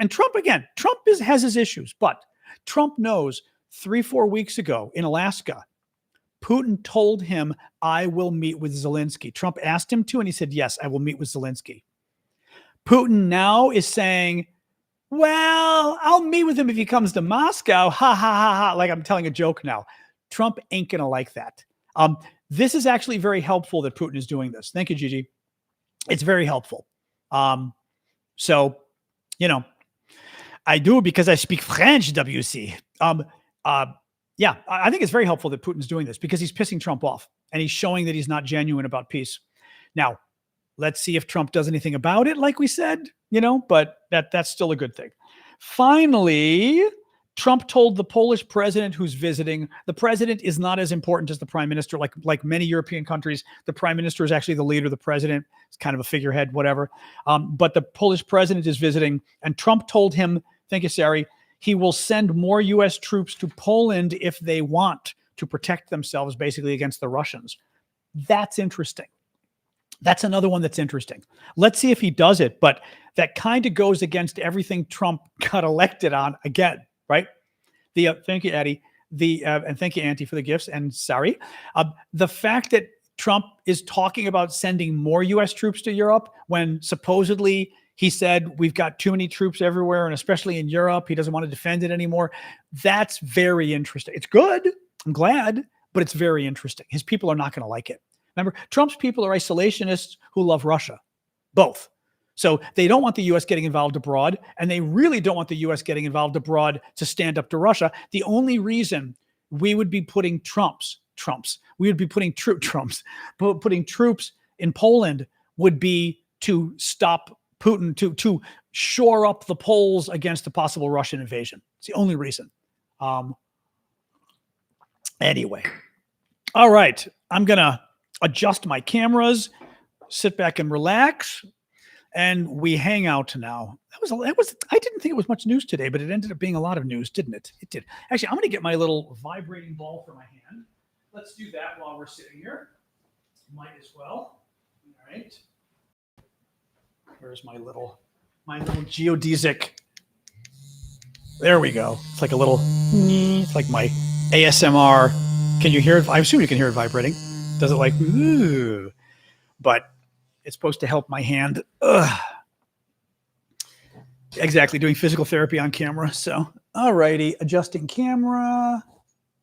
has his issues, but Trump knows 3-4 weeks ago in Alaska, Putin told him, I will meet with Zelensky. Trump asked him to, and he said, yes, I will meet with Zelensky. Putin now is saying, well, I'll meet with him if he comes to Moscow. Ha, ha, ha, ha. Like I'm telling a joke now. Trump ain't going to like that. This is actually very helpful that Putin is doing this. Thank you, Gigi. It's very helpful. So, I do it because I speak French, WC. Yeah, I think it's very helpful that Putin's doing this because he's pissing Trump off and he's showing that he's not genuine about peace. Now, let's see if Trump does anything about it, like we said, but that's still a good thing. Finally, Trump told the Polish president who's visiting, the president is not as important as the prime minister. Like many European countries, the prime minister is actually the leader. The president is kind of a figurehead, whatever. But the Polish president is visiting, and Trump told him, thank you, Sari, he will send more U.S. troops to Poland if they want to protect themselves, basically against the Russians. That's interesting. That's another one that's interesting. Let's see if he does it. But that kind of goes against everything Trump got elected on again, right? Thank you, Addie. And thank you, Auntie, for the gifts. And sorry. The fact that Trump is talking about sending more U.S. troops to Europe when supposedly he said we've got too many troops everywhere, and especially in Europe, he doesn't want to defend it anymore. That's very interesting. It's good. I'm glad, but it's very interesting. His people are not going to like it. Remember, Trump's people are isolationists who love Russia, both. So they don't want the U.S. getting involved abroad, and they really don't want the U.S. getting involved abroad to stand up to Russia. The only reason we would be putting putting troops in Poland would be to stop Putin, to shore up the Poles against a possible Russian invasion. It's the only reason. Anyway, all right, I'm gonna adjust my cameras. sit back and relax, and we hang out now. I didn't think it was much news today, but it ended up being a lot of news, didn't it? It did. Actually, I'm going to get my little vibrating ball for my hand. Let's do that while we're sitting here. Might as well. All right. Where's my little geodesic? There we go. It's like a little, it's like my ASMR. Can you hear it? I assume you can hear it vibrating. Does it like, ooh? But it's supposed to help my hand. Ugh. Exactly, doing physical therapy on camera. So, all righty, adjusting camera.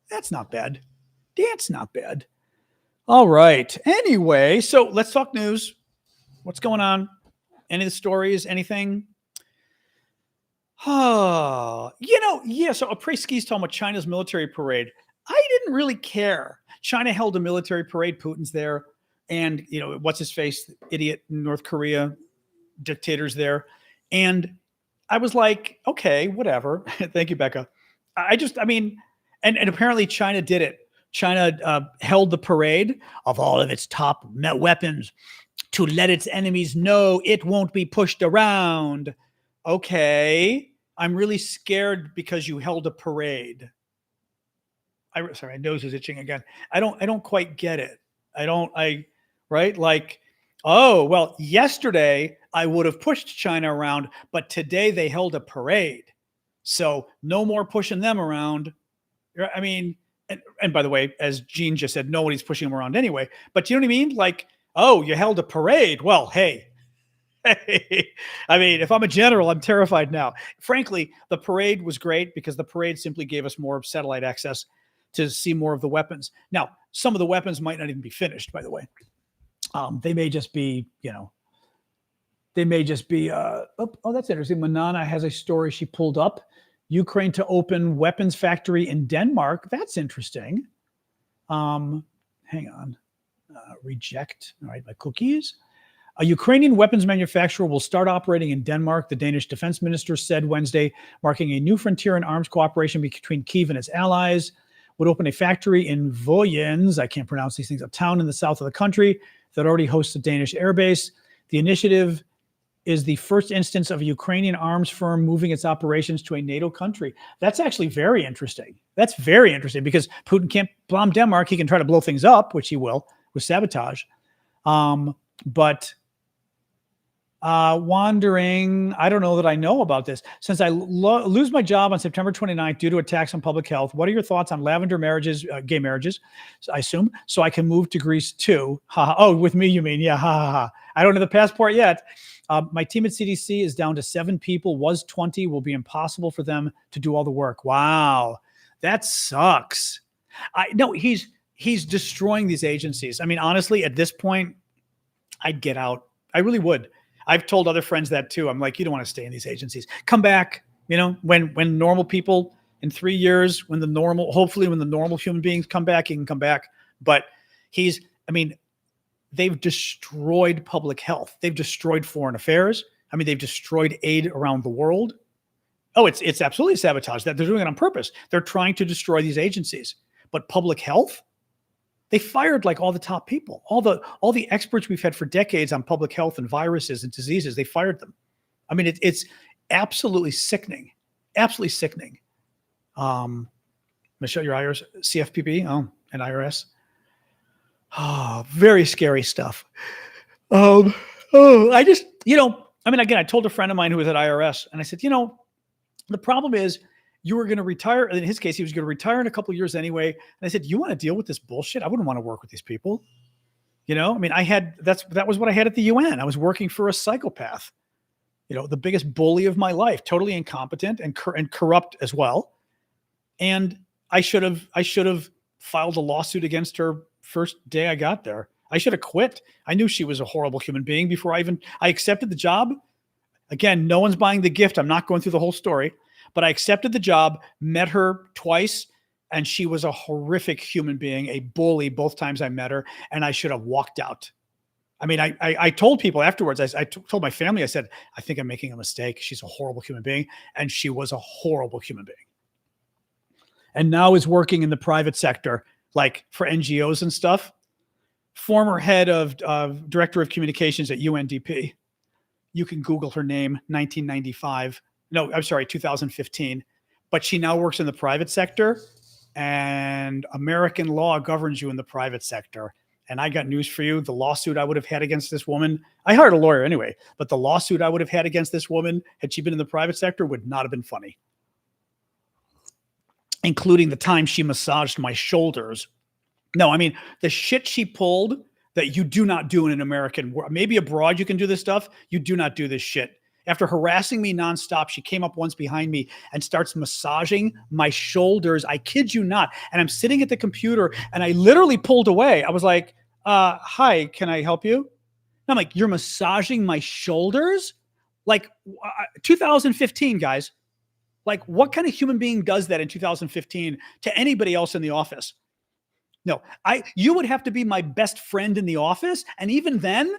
That's not bad. That's not bad. All right. Anyway, so let's talk news. What's going on? Any of the stories? Anything? So April-Ski's talking about China's military parade. I didn't really care. China held a military parade. Putin's there. And, what's his face? Idiot North Korea dictators there. And I was like, okay, whatever. Thank you, Becca. And apparently China did it. China held the parade of all of its top weapons to let its enemies know it won't be pushed around. Okay. I'm really scared because you held a parade. Sorry, my nose is itching again. I don't quite get it. Right? Like, oh, well, yesterday I would have pushed China around, but today they held a parade. So no more pushing them around. I mean, and by the way, as Gene just said, nobody's pushing them around anyway. But you know what I mean? Like, oh, you held a parade. Well, hey. I mean, if I'm a general, I'm terrified now. Frankly, the parade was great because the parade simply gave us more satellite access to see more of the weapons. Now, some of the weapons might not even be finished, by the way. They may just be, oh, that's interesting. Manana has a story she pulled up. Ukraine to open weapons factory in Denmark. That's interesting. Hang on. Reject. All right, my cookies. A Ukrainian weapons manufacturer will start operating in Denmark, the Danish defense minister said Wednesday, marking a new frontier in arms cooperation between Kyiv and its allies. Would open a factory in Vojens, I can't pronounce these things, a town in the south of the country that already hosts a Danish airbase. The initiative is the first instance of a Ukrainian arms firm moving its operations to a NATO country. That's actually very interesting. That's very interesting because Putin can't bomb Denmark. He can try to blow things up, which he will, with sabotage. Wandering, I don't know that I know about this. Since I lose my job on September 29th due to attacks on public health, what are your thoughts on lavender marriages, gay marriages, I assume, so I can move to Greece too? Oh, with me, you mean? Yeah, I don't have the passport yet. My team at CDC is down to 7 people, was 20, will be impossible for them to do all the work. Wow, that sucks. No, he's destroying these agencies. I mean, honestly, at this point, I'd get out. I really would. I've told other friends that too. I'm like, you don't want to stay in these agencies. Come back, when normal people in 3 years, hopefully when the normal human beings come back, he can come back. But they've destroyed public health. They've destroyed foreign affairs. They've destroyed aid around the world. Oh, it's absolutely sabotage. That they're doing it on purpose. They're trying to destroy these agencies. But public health, they fired like all the top people, all the experts we've had for decades on public health and viruses and diseases. They fired them. It's absolutely sickening, absolutely sickening. Michelle, your IRS, CFPB, and IRS. Oh, very scary stuff. Again, I told a friend of mine who was at IRS, and I said, the problem is, you were going to retire. In his case, he was going to retire in a couple of years anyway. And I said, you want to deal with this bullshit? I wouldn't want to work with these people. That was what I had at the UN. I was working for a psychopath, the biggest bully of my life, totally incompetent and corrupt as well. And I should have filed a lawsuit against her first day I got there. I should have quit. I knew she was a horrible human being before I accepted the job. Again, no one's buying the gift. I'm not going through the whole story. But I accepted the job, met her twice, and she was a horrific human being, a bully both times I met her, and I should have walked out. I told people afterwards, I told my family, I said, I think I'm making a mistake. She's a horrible human being, and she was a horrible human being. And now is working in the private sector, like for NGOs and stuff. former head of director of communications at UNDP. You can Google her name, 1995. No, I'm sorry, 2015. But she now works in the private sector, and American law governs you in the private sector. And I got news for you. The lawsuit I would have had against this woman, I hired a lawyer anyway, but the lawsuit I would have had against this woman, had she been in the private sector, would not have been funny. Including the time she massaged my shoulders. No, I mean, the shit she pulled that you do not do in an American world. Maybe abroad you can do this stuff. You do not do this shit. After harassing me nonstop, she came up once behind me and starts massaging my shoulders. I kid you not. And I'm sitting at the computer and I literally pulled away. I was like, hi, can I help you? And I'm like, you're massaging my shoulders? Like 2015, guys. Like, what kind of human being does that in 2015 to anybody else in the office? No, you would have to be my best friend in the office. And even then,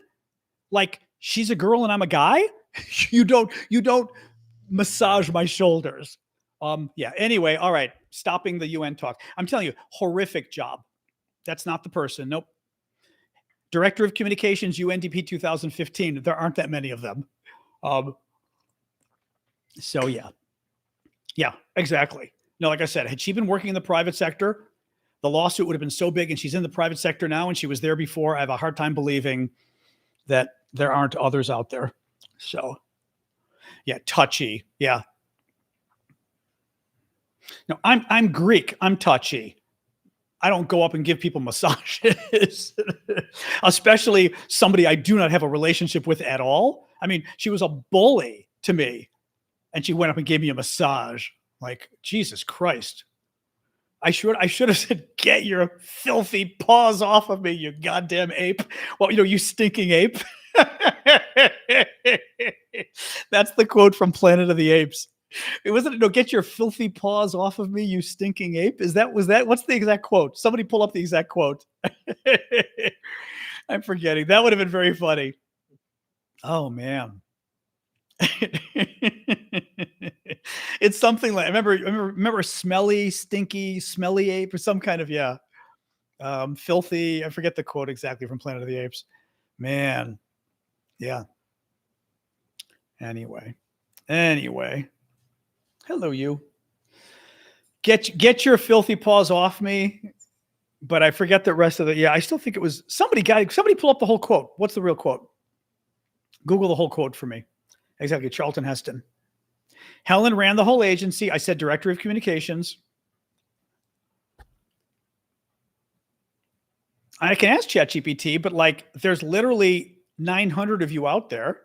like, she's a girl and I'm a guy. You don't massage my shoulders. Yeah. Anyway, all right. Stopping the UN talk. I'm telling you, horrific job. That's not the person. Nope. Director of Communications, UNDP 2015. There aren't that many of them. So yeah. Yeah, exactly. No, like I said, had she been working in the private sector, the lawsuit would have been so big, and she's in the private sector now and she was there before. I have a hard time believing that there aren't others out there. So yeah, touchy. Yeah. No, I'm Greek. I'm touchy. I don't go up and give people massages, especially somebody I do not have a relationship with at all. I mean, she was a bully to me and she went up and gave me a massage. Like, Jesus Christ. I should have said, get your filthy paws off of me, you goddamn ape. Well, you stinking ape. That's the quote from Planet of the Apes. It wasn't, no, get your filthy paws off of me, you stinking ape. Was that, what's the exact quote? Somebody pull up the exact quote. I'm forgetting. That would have been very funny. Oh, man. It's something like, remember smelly, stinky, smelly ape or some kind of, yeah. Filthy. I forget the quote exactly from Planet of the Apes. Man. Yeah. Anyway. Hello, you. Get your filthy paws off me. But I forget the rest of the, yeah, I still think it was somebody pull up the whole quote. What's the real quote? Google the whole quote for me. Exactly. Charlton Heston. Helen ran the whole agency. I said director of communications. I can ask ChatGPT, but like there's literally 900 of you out there.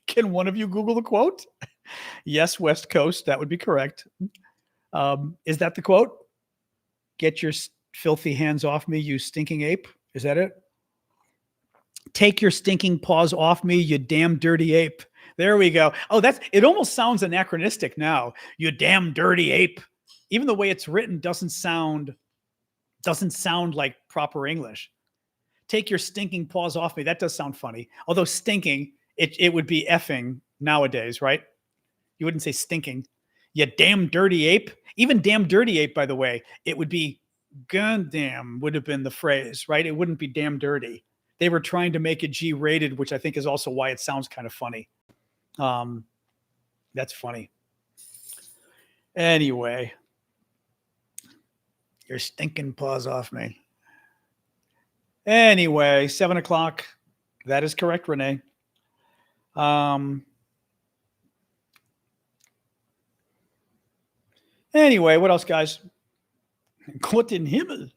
Can one of you Google the quote? Yes, West Coast. That would be correct. Is that the quote? Get your filthy hands off me, you stinking ape. Is that it? Take your stinking paws off me, you damn dirty ape. There we go. Oh, it almost sounds anachronistic now. You damn dirty ape. Even the way it's written doesn't sound like proper English. Take your stinking paws off me. That does sound funny. Although stinking, it would be effing nowadays, right? You wouldn't say stinking. You damn dirty ape. Even damn dirty ape, by the way, it would be goddamn would have been the phrase, right? It wouldn't be damn dirty. They were trying to make it G-rated, which I think is also why it sounds kind of funny. That's funny. Anyway, your stinking paws off me. Anyway, 7:00. That is correct, Renee. Anyway, what else, guys? Gott in Himmel.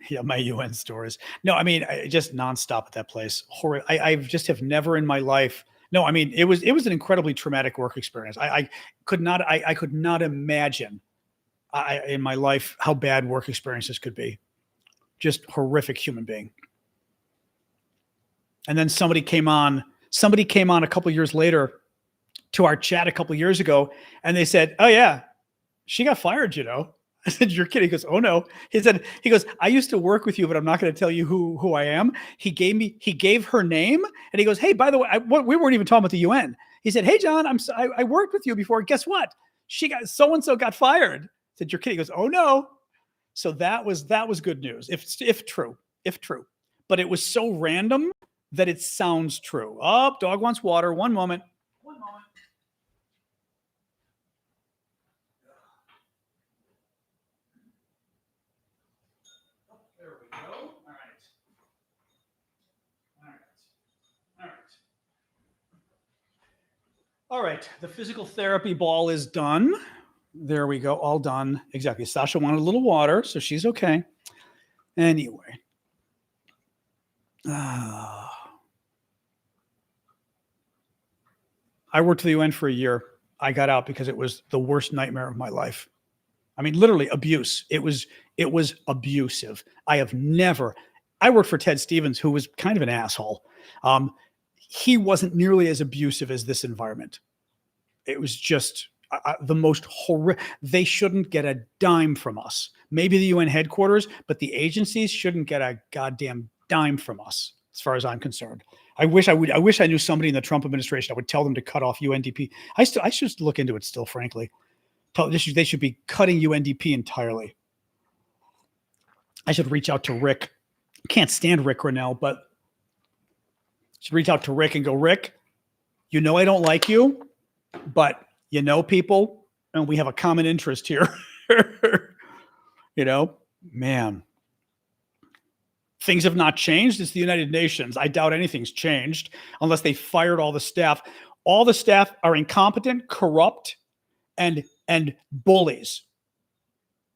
Yeah, my UN stories. No, I mean, I just nonstop at that place. Horrible. I just have never in my life. No, I mean, it was an incredibly traumatic work experience. I could not imagine in my life how bad work experiences could be. Just horrific human being. And then somebody came on a couple of years later to our chat a couple of years ago, and they said, "Oh yeah, she got fired, you know." I said, "You're kidding." He goes, "Oh no." He goes, "I used to work with you, but I'm not going to tell you who I am." He gave her name, and he goes, "Hey, by the way, we weren't even talking about the UN." He said, "Hey, John, I worked with you before. Guess what? So-and-so got fired." I said, "You're kidding." He goes, "Oh no." So that was good news, if true, But it was so random that it sounds true. Oh, dog wants water. One moment. There we go. All right. All right. The physical therapy ball is done. There we go. All done. Exactly. Sasha wanted a little water, so she's okay. Anyway. I worked for the UN for a year. I got out because it was the worst nightmare of my life. I mean, literally abuse. It was abusive. I worked for Ted Stevens, who was kind of an asshole. He wasn't nearly as abusive as this environment. It was just the most horrific. They shouldn't get a dime from us. Maybe the UN headquarters, but the agencies shouldn't get a goddamn dime from us, as far as I'm concerned. I wish I knew somebody in the Trump administration. I would tell them to cut off UNDP. I should look into it still, frankly. They should be cutting UNDP entirely. I should reach out to Rick. Can't stand Rick Grinnell, but I should reach out to Rick and go, Rick, I don't like you, but people, and we have a common interest here. Man. Things have not changed. It's the United Nations. I doubt anything's changed unless they fired all the staff. All the staff are incompetent, corrupt, and bullies.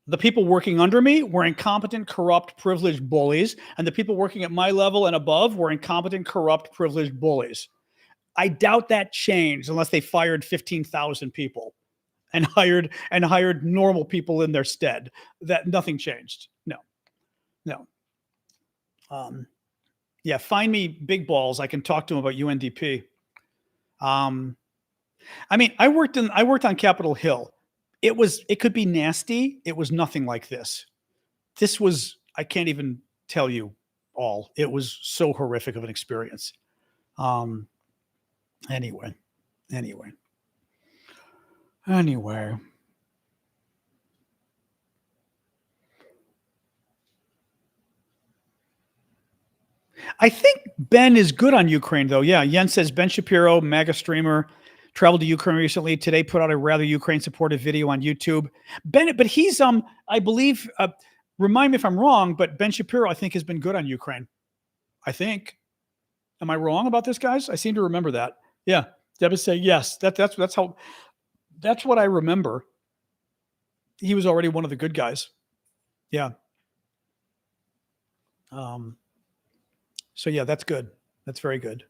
The people working under me were incompetent, corrupt, privileged bullies, and the people working at my level and above were incompetent, corrupt, privileged bullies. I doubt that changed unless they fired 15,000 people and hired normal people in their stead. That nothing changed. No. Yeah, find me big balls. I can talk to him about UNDP. I worked on Capitol Hill. It could be nasty. It was nothing like this. This was, I can't even tell you all. It was so horrific of an experience. Anyway. I think Ben is good on Ukraine, though. Yeah, Yen says Ben Shapiro, MAGA streamer, traveled to Ukraine recently. Today, put out a rather Ukraine-supportive video on YouTube. Ben, but he's I believe. Remind me if I'm wrong, but Ben Shapiro, I think, has been good on Ukraine. I think. Am I wrong about this, guys? I seem to remember that. Yeah, Deb is saying yes. That's what I remember. He was already one of the good guys. Yeah. So yeah, that's good. That's very good.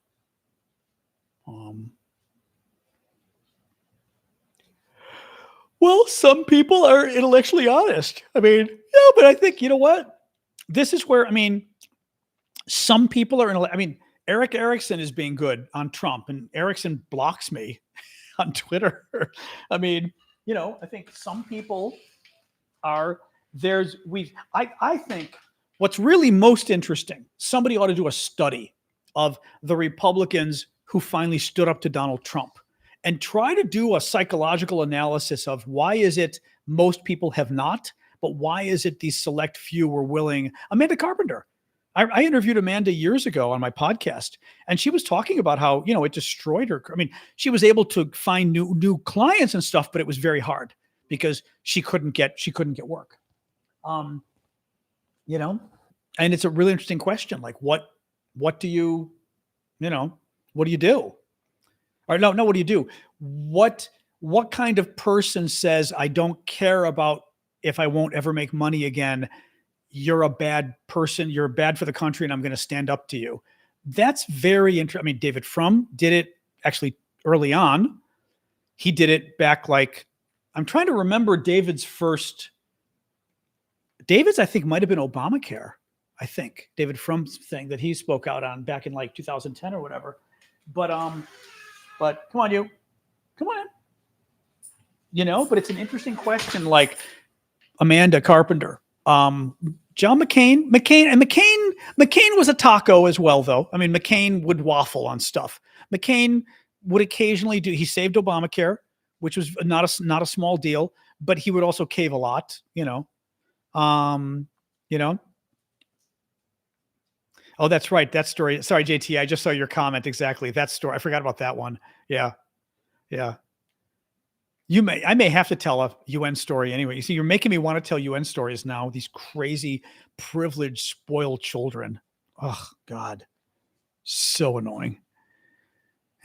Well, some people are intellectually honest. I mean, yeah, but I think, you know what? This is where, some people are, Eric Erickson is being good on Trump, and Erickson blocks me on Twitter. I think some people are, I think what's really most interesting, somebody ought to do a study of the Republicans who finally stood up to Donald Trump and try to do a psychological analysis of why is it most people have not, but why is it these select few were willing. Amanda Carpenter. I interviewed Amanda years ago on my podcast, and she was talking about how, it destroyed her. She was able to find new clients and stuff, but it was very hard because she couldn't get work. And it's a really interesting question. Like, what do you do? Or no, what do you do? What kind of person says, I don't care about if I won't ever make money again? You're a bad person. You're bad for the country, and I'm going to stand up to you. That's very interesting. David Frum did it actually early on. He did it back I'm trying to remember David's, I think, might have been Obamacare. I think David Frum's thing that he spoke out on back in 2010 or whatever. But come on in. But it's an interesting question. Like Amanda Carpenter, John McCain was a taco as well, though. McCain would waffle on stuff. McCain would occasionally he saved Obamacare, which was not a small deal, but he would also cave a lot, You know, oh, that's right. That story. Sorry, JT. I just saw your comment. Exactly. That story. I forgot about that one. Yeah. Yeah. I may have to tell a UN story anyway. You see, you're making me want to tell UN stories now. These crazy, privileged, spoiled children. Oh, God. So annoying.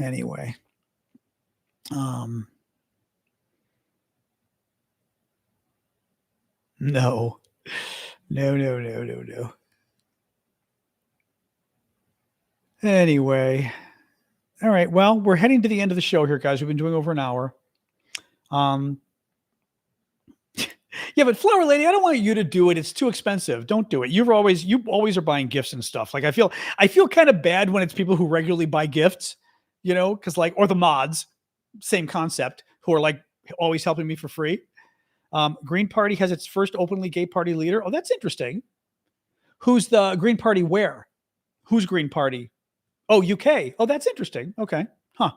Anyway. No. No. Anyway. All right. Well, we're heading to the end of the show here, guys. We've been doing over an hour. Yeah, but Flower Lady, I don't want you to do it. It's too expensive. Don't do it. You always are buying gifts and stuff. Like I feel kind of bad when it's people who regularly buy gifts, because or the mods, same concept, who are like always helping me for free. Green Party has its first openly gay party leader. Oh, that's interesting. Who's the Green Party where? Who's Green Party? Oh, UK. Oh, that's interesting. Okay. Huh.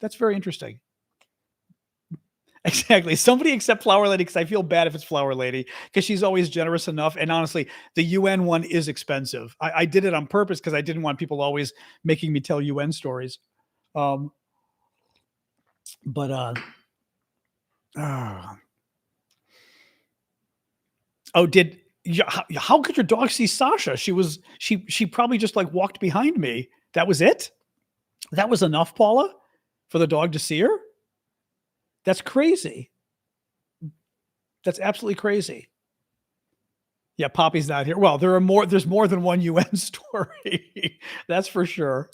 That's very interesting. Exactly. Somebody except Flower Lady, because I feel bad if it's Flower Lady, because she's always generous enough. And honestly, the UN one is expensive. I did it on purpose because I didn't want people always making me tell UN stories. Oh, how could your dog see Sasha? She probably just like walked behind me. That was it? That was enough, Paula, for the dog to see her? That's crazy. That's absolutely crazy. Yeah, Poppy's not here. Well, there's more than one UN story. That's for sure.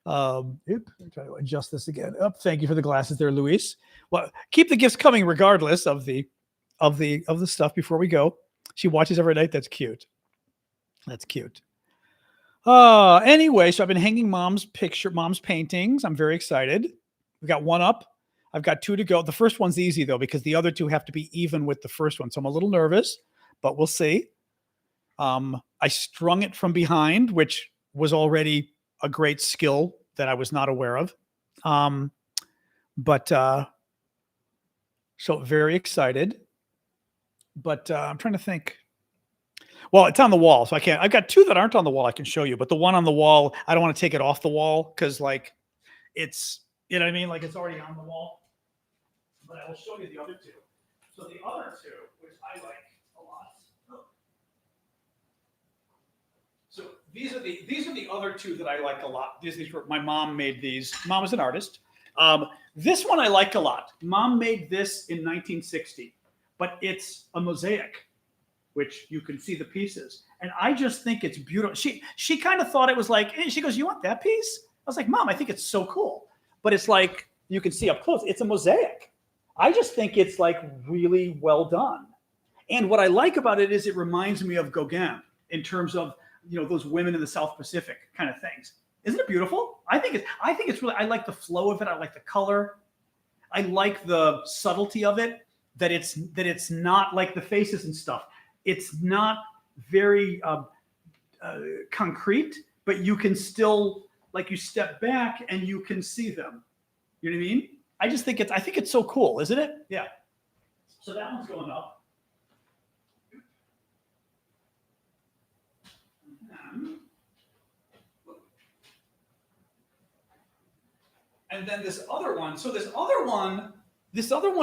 I'm trying to adjust this again. Oh, thank you for the glasses there, Luis. Well, keep the gifts coming regardless of the stuff before we go. She watches every night. That's cute. That's cute. Anyway, so I've been hanging mom's paintings. I'm very excited. We got one up. I've got two to go. The first one's easy though, because the other two have to be even with the first one. So I'm a little nervous, but we'll see. I strung it from behind, which was already a great skill that I was not aware of. So very excited, but I'm trying to think. Well, it's on the wall, so I can't. I've got two that aren't on the wall I can show you, but the one on the wall, I don't want to take it off the wall because like it's, you know what I mean? Like it's already on the wall. But I will show you the other two. So the other two, which I like a lot. So these are the other two that I like a lot. These were, my mom made these. Mom is an artist. This one I like a lot. Mom made this in 1960, but it's a mosaic, which you can see the pieces. And I just think it's beautiful. She kind of thought it was like, hey, she goes, you want that piece? I was like, Mom, I think it's so cool. But it's like, you can see up close, it's a mosaic. I just think it's like really well done. And what I like about it is it reminds me of Gauguin in terms of, those women in the South Pacific kind of things. Isn't it beautiful? I think it's really, I like the flow of it. I like the color. I like the subtlety of it, that it's not like the faces and stuff. It's not very concrete, but you can still, like, you step back and you can see them. You know what I mean? I think it's so cool, isn't it? Yeah. So that one's going up. And then this other one. So this other one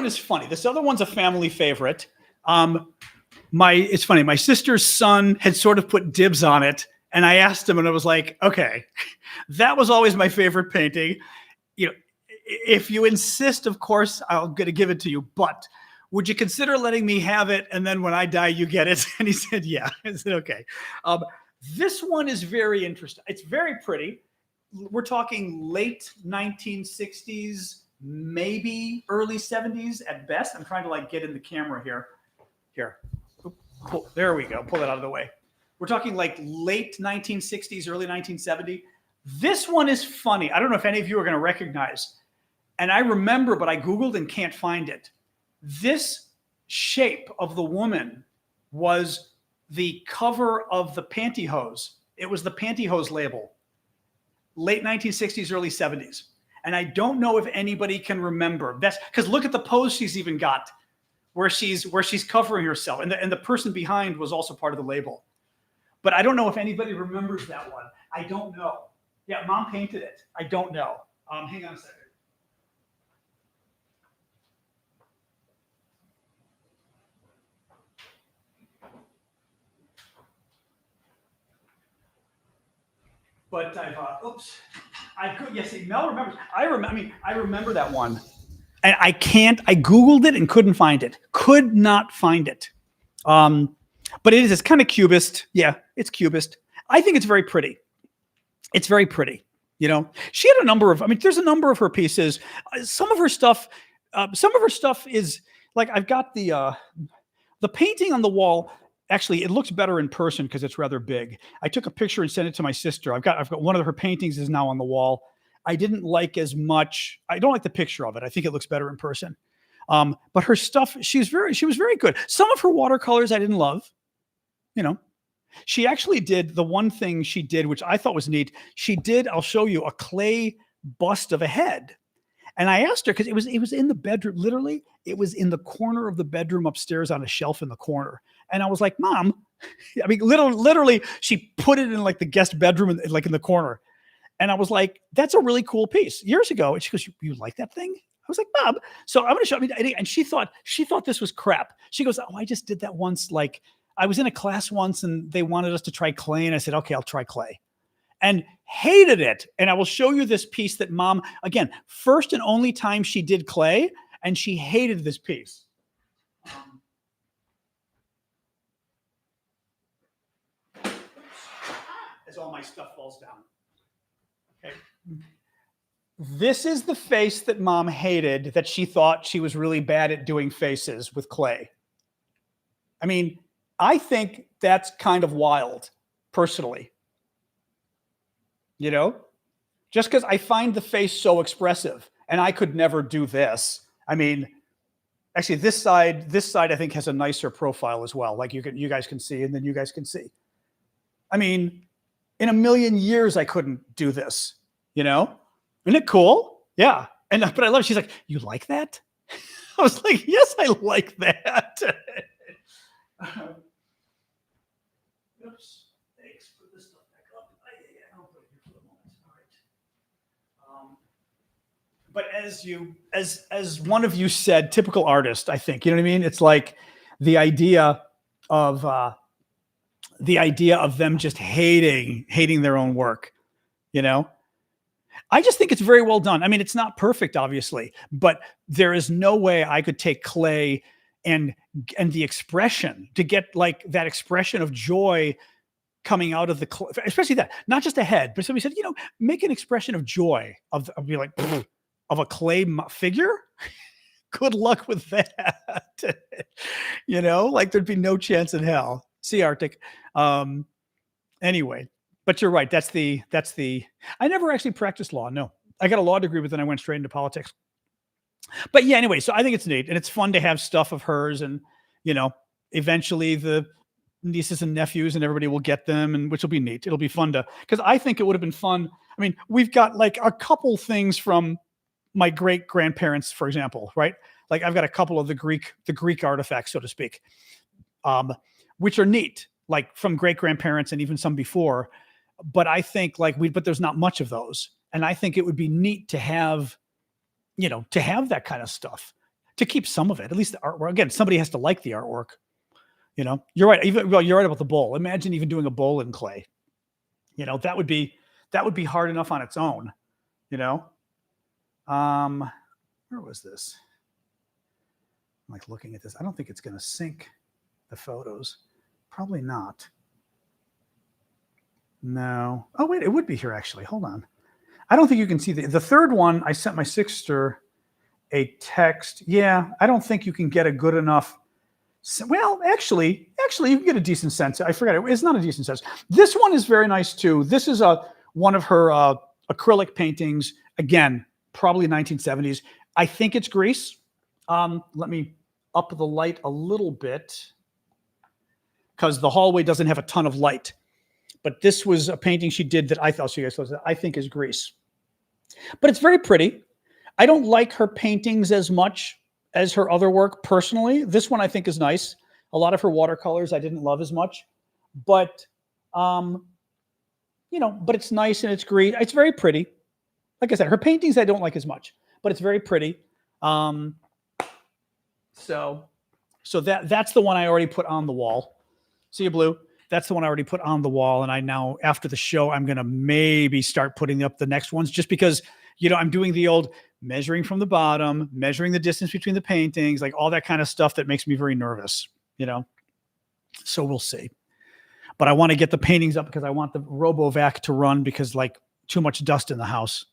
is funny. This other one's a family favorite. It's funny. My sister's son had sort of put dibs on it, and I asked him, and I was like, okay, that was always my favorite painting. If you insist, of course, I'm going to give it to you, but would you consider letting me have it? And then when I die, you get it. And he said, yeah. I said, okay. This one is very interesting. It's very pretty. We're talking late 1960s, maybe early 70s at best. I'm trying to like get in the camera here. There we go. Pull that out of the way. We're talking like late 1960s, early 1970. This one is funny. I don't know if any of you are going to recognize. And I remember, but I Googled and can't find it. This shape of the woman was the cover of the pantyhose. It was the pantyhose label. Late 1960s, early 70s. And I don't know if anybody can remember. That's because look at the pose she's even got where she's covering herself, and the person behind was also part of the label. But I don't know if anybody remembers that one. I don't know. Yeah, Mom painted it. I don't know. Hang on a second. But I could, yes, Mel remembers. I remember that one. And I Googled it and couldn't find it. Could not find it. But it's kind of cubist. Yeah, it's cubist. I think it's very pretty. It's very pretty. She had a number of, there's a number of her pieces. Some of her stuff is like, I've got the painting on the wall. Actually, it looks better in person because it's rather big. I took a picture and sent it to my sister. I've got one of her paintings is now on the wall. I didn't like as much. I don't like the picture of it. I think it looks better in person. But her stuff, she was very good. Some of her watercolors I didn't love. She actually did the one thing she did, which I thought was neat. She did, I'll show you, a clay bust of a head. And I asked her, because it was in the bedroom, literally, it was in the corner of the bedroom upstairs on a shelf in the corner. And I was like, Mom, literally, she put it in like the guest bedroom, like in the corner. And I was like, that's a really cool piece. Years ago, and she goes, you like that thing? I was like, Mom. So I'm going to show you. And she thought this was crap. She goes, oh, I just did that once. Like, I was in a class once and they wanted us to try clay. And I said, okay, I'll try clay. And hated it. And I will show you this piece that Mom, again, first and only time she did clay, and she hated this piece. As all my stuff falls down. Okay. This is the face that Mom hated, that she thought she was really bad at doing faces with clay. I think that's kind of wild, personally. Just because I find the face so expressive, and I could never do this. Actually, this side I think has a nicer profile as well. Like you guys can see, and then you guys can see. In a million years, I couldn't do this. Isn't it cool? Yeah. But I love it. She's like, you like that? I was like, yes, I like that. Oops. Thanks. Put this stuff back up. I'll put it here for the moment. All right. But as one of you said, typical artist, I think, you know what I mean? It's like the idea of them just hating their own work, I just think it's very well done. It's not perfect, obviously, but there is no way I could take clay and the expression to get like that expression of joy coming out of the clay, especially that, not just a head, but somebody said, make an expression of joy of be like, of a clay figure. Good luck with that. Like there'd be no chance in hell. See Arctic. Anyway, but you're right. That's the, I never actually practiced law. No, I got a law degree, but then I went straight into politics. But yeah, anyway, so I think it's neat and it's fun to have stuff of hers, and, eventually the nieces and nephews and everybody will get them, and which will be neat. It'll be fun because I think it would have been fun. We've got like a couple things from my great grandparents, for example, right? Like I've got a couple of the Greek artifacts, so to speak, which are neat, like from great grandparents and even some before. But I think but there's not much of those. And I think it would be neat to have, to have that kind of stuff, to keep some of it, at least the artwork. Again, somebody has to like the artwork. You're right. You're right about the bowl. Imagine even doing a bowl in clay. That would be hard enough on its own. Where was this? I'm like looking at this. I don't think it's going to sync the photos. Probably not. No. Oh, wait, it would be here actually. Hold on. I don't think you can see the third one. I sent my sister a text. Yeah, I don't think you can get a good enough. Well, actually, you can get a decent sense. I forgot it. It's not a decent sense. This one is very nice too. This is one of her acrylic paintings. Again, probably 1970s. I think it's Greece. Let me up the light a little bit because the hallway doesn't have a ton of light. But this was a painting she did that I thought I think is Greece. But it's very pretty. I don't like her paintings as much as her other work personally. This one I think is nice. A lot of her watercolors I didn't love as much, but but it's nice and it's great. It's very pretty. Like I said, her paintings I don't like as much, but it's very pretty. So that's the one I already put on the wall. See you, Blue. That's the one I already put on the wall. And I now, after the show, I'm going to maybe start putting up the next ones just because, I'm doing the old measuring from the bottom, measuring the distance between the paintings, like all that kind of stuff that makes me very nervous, So we'll see. But I want to get the paintings up because I want the RoboVac to run because like too much dust in the house.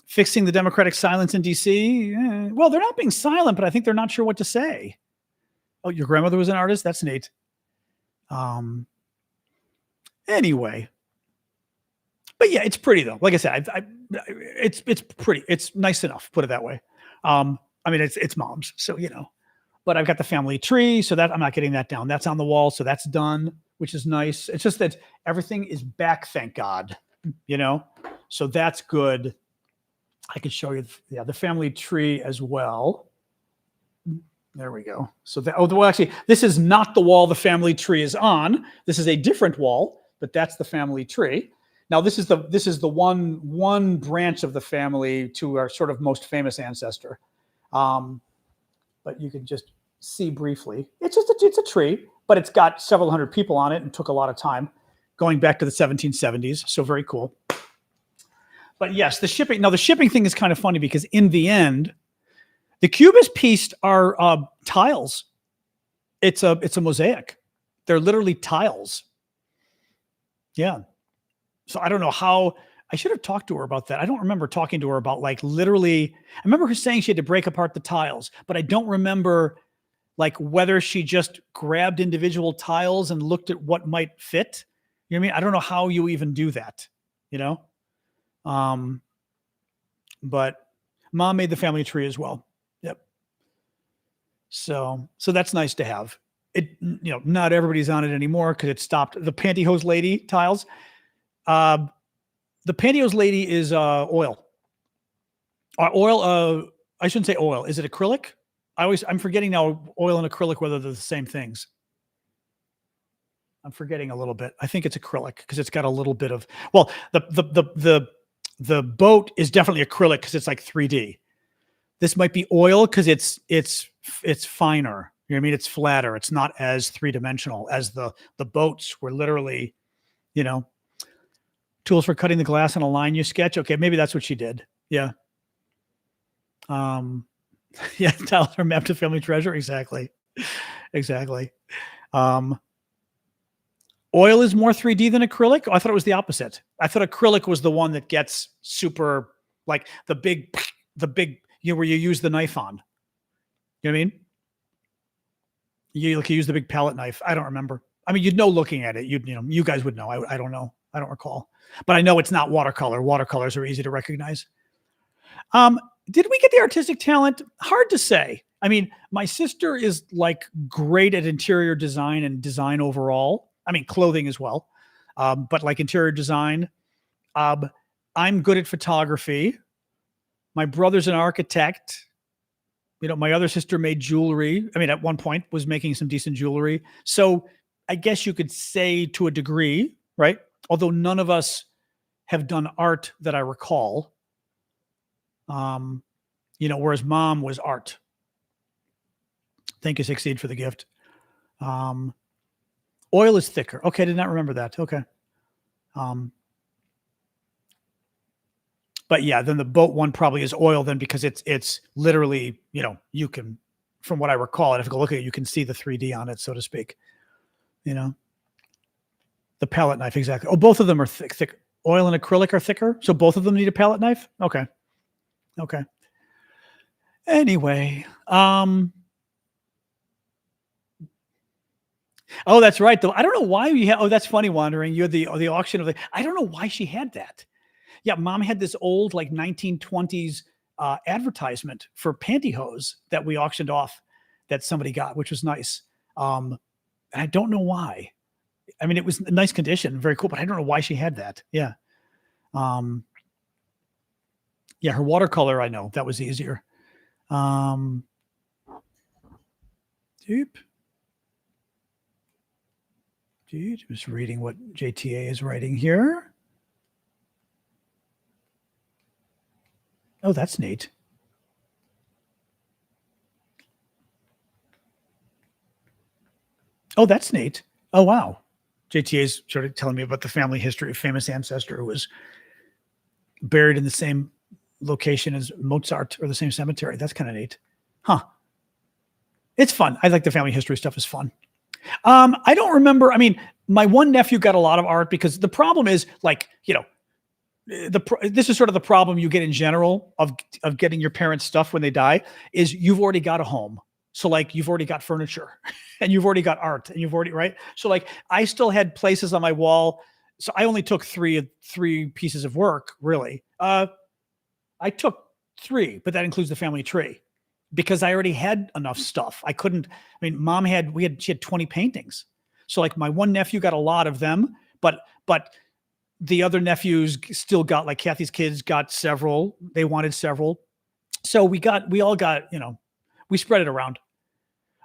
Fixing the Democratic silence in DC. Well, they're not being silent, but I think they're not sure what to say. Oh, your grandmother was an artist? That's neat. Anyway, but yeah, it's pretty though. Like I said, it's pretty. It's nice enough. Put it that way. It's mom's, so But I've got the family tree, so that I'm not getting that down. That's on the wall, so that's done, which is nice. It's just that everything is back, thank God. So that's good. I could show you, the family tree as well. There we go. So actually, this is not the wall the family tree is on. This is a different wall, but that's the family tree. Now, this is the one branch of the family to our sort of most famous ancestor. But you can just see briefly. It's a tree, but it's got several hundred people on it and took a lot of time, going back to the 1770s. So very cool. But yes, the shipping. Now the shipping thing is kind of funny because in the end, the Cubist piece are tiles. It's a mosaic. They're literally tiles. Yeah. So I don't know how. I should have talked to her about that. I don't remember talking to her about like literally. I remember her saying she had to break apart the tiles, but I don't remember like whether she just grabbed individual tiles and looked at what might fit. You know what I mean? I don't know how you even do that, But mom made the family tree as well. Yep. So that's nice to have. It, not everybody's on it anymore because it stopped. The pantyhose lady tiles. The pantyhose lady is oil. I shouldn't say oil. Is it acrylic? I'm forgetting now oil and acrylic, whether they're the same things. I'm forgetting a little bit. I think it's acrylic because it's got a little bit of, well, the boat is definitely acrylic because it's like 3D. This might be oil because it's finer. You know what I mean? It's flatter. It's not as three-dimensional as the boats were literally, tools for cutting the glass on a line you sketch. Okay, maybe that's what she did. Yeah. Yeah, tell her map to family treasure. Exactly. Oil is more 3D than acrylic. Oh, I thought it was the opposite. I thought acrylic was the one that gets super, like the big, where you use the knife on. You know what I mean? You use the big palette knife. I don't remember. I mean, you'd know looking at it. You guys would know. I don't know. I don't recall. But I know it's not watercolor. Watercolors are easy to recognize. Did we get the artistic talent? Hard to say. I mean, my sister is like great at interior design and design overall. I mean, clothing as well. But like interior design. I'm good at photography. My brother's an architect. My other sister made jewelry. I mean, at one point was making some decent jewelry. So I guess you could say to a degree, right? Although none of us have done art that I recall. Whereas mom was art. Thank you, Succeed, for the gift. Oil is thicker. Okay, I did not remember that. Okay. But yeah, then the boat one probably is oil then because it's literally, you can, from what I recall, and if you go look at it, you can see the 3D on it, so to speak. The palette knife, exactly. Oh, both of them are thick. Oil and acrylic are thicker, so both of them need a palette knife? Okay. Anyway, oh, that's right. Though I don't know why we had. Oh, that's funny. Wandering. You had the auction of the. I don't know why she had that. Yeah, mom had this old like 1920s advertisement for pantyhose that we auctioned off that somebody got, which was nice. And I don't know why. I mean, it was in nice condition, very cool, but I don't know why she had that. Yeah. Yeah, her watercolor, I know that was easier. Deep. Just reading what JTA is writing here. Oh, that's neat. Oh, that's neat. Oh, wow. JTA is sort of telling me about the family history of famous ancestor who was buried in the same location as Mozart or the same cemetery. That's kind of neat. Huh. It's fun. I like the family history stuff is fun. I don't remember. I mean, my one nephew got a lot of art because the problem is like, this is sort of the problem you get in general of getting your parents stuff when they die is you've already got a home. So like you've already got furniture and you've already got art and you've already, right? So like I still had places on my wall. So I only took three pieces of work, really. I took 3, but that includes the family tree because I already had enough stuff. I couldn't, I mean, she had 20 paintings. So like my one nephew got a lot of them, but the other nephews still got, like Kathy's kids got several. They wanted several. So we all got, we spread it around.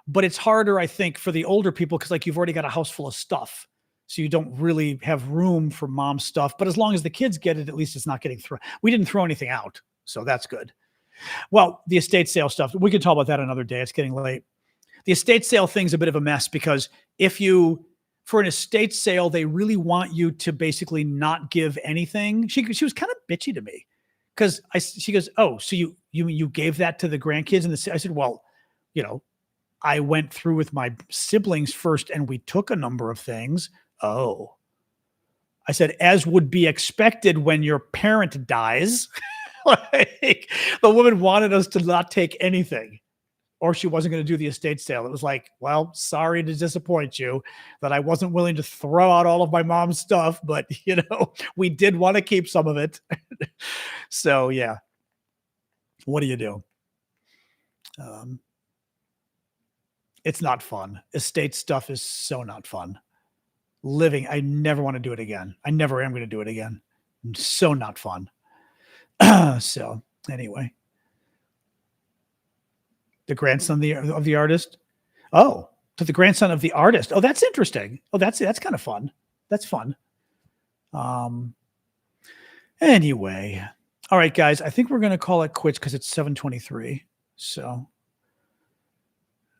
But it's harder, I think, for the older people because like you've already got a house full of stuff. So you don't really have room for mom's stuff. But as long as the kids get it, at least it's not getting thrown. We didn't throw anything out. So that's good. Well, the estate sale stuff, we can talk about that another day. It's getting late. The estate sale thing's a bit of a mess because for an estate sale, they really want you to basically not give anything. She was kind of bitchy to me because she goes, "Oh, so you gave that to the grandkids?" And I said, "Well, I went through with my siblings first and we took a number of things." Oh, I said, as would be expected when your parent dies. Like the woman wanted us to not take anything or she wasn't going to do the estate sale. It was like, well, sorry to disappoint you that I wasn't willing to throw out all of my mom's stuff, but we did want to keep some of it. So yeah, what do you do? It's not fun. Estate stuff is so not fun. Living, I never want to do it again. I never am going to do it again. So not fun. So anyway, the grandson of the artist. Oh, to the grandson of the artist. Oh, that's interesting. Oh, that's kind of fun. That's fun. Anyway, all right, guys. I think we're going to call it quits because it's 7:23. So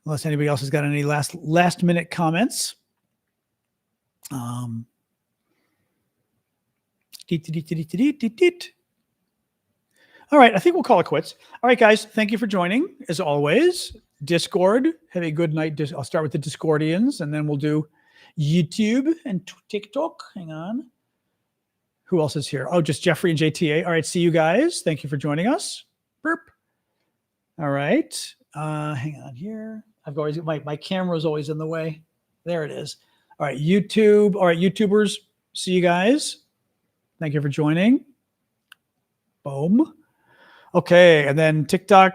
unless anybody else has got any last minute comments. All right, I think we'll call it quits. All right, guys, thank you for joining. As always, Discord, have a good night. I'll start with the Discordians, and then we'll do YouTube and TikTok. Hang on. Who else is here? Oh, just Jeffrey and JTA. All right, see you guys. Thank you for joining us. Burp. All right. Hang on here. I've always my camera's always in the way. There it is. All right, YouTube. All right, YouTubers, see you guys. Thank you for joining. Boom. Okay, and then TikTok.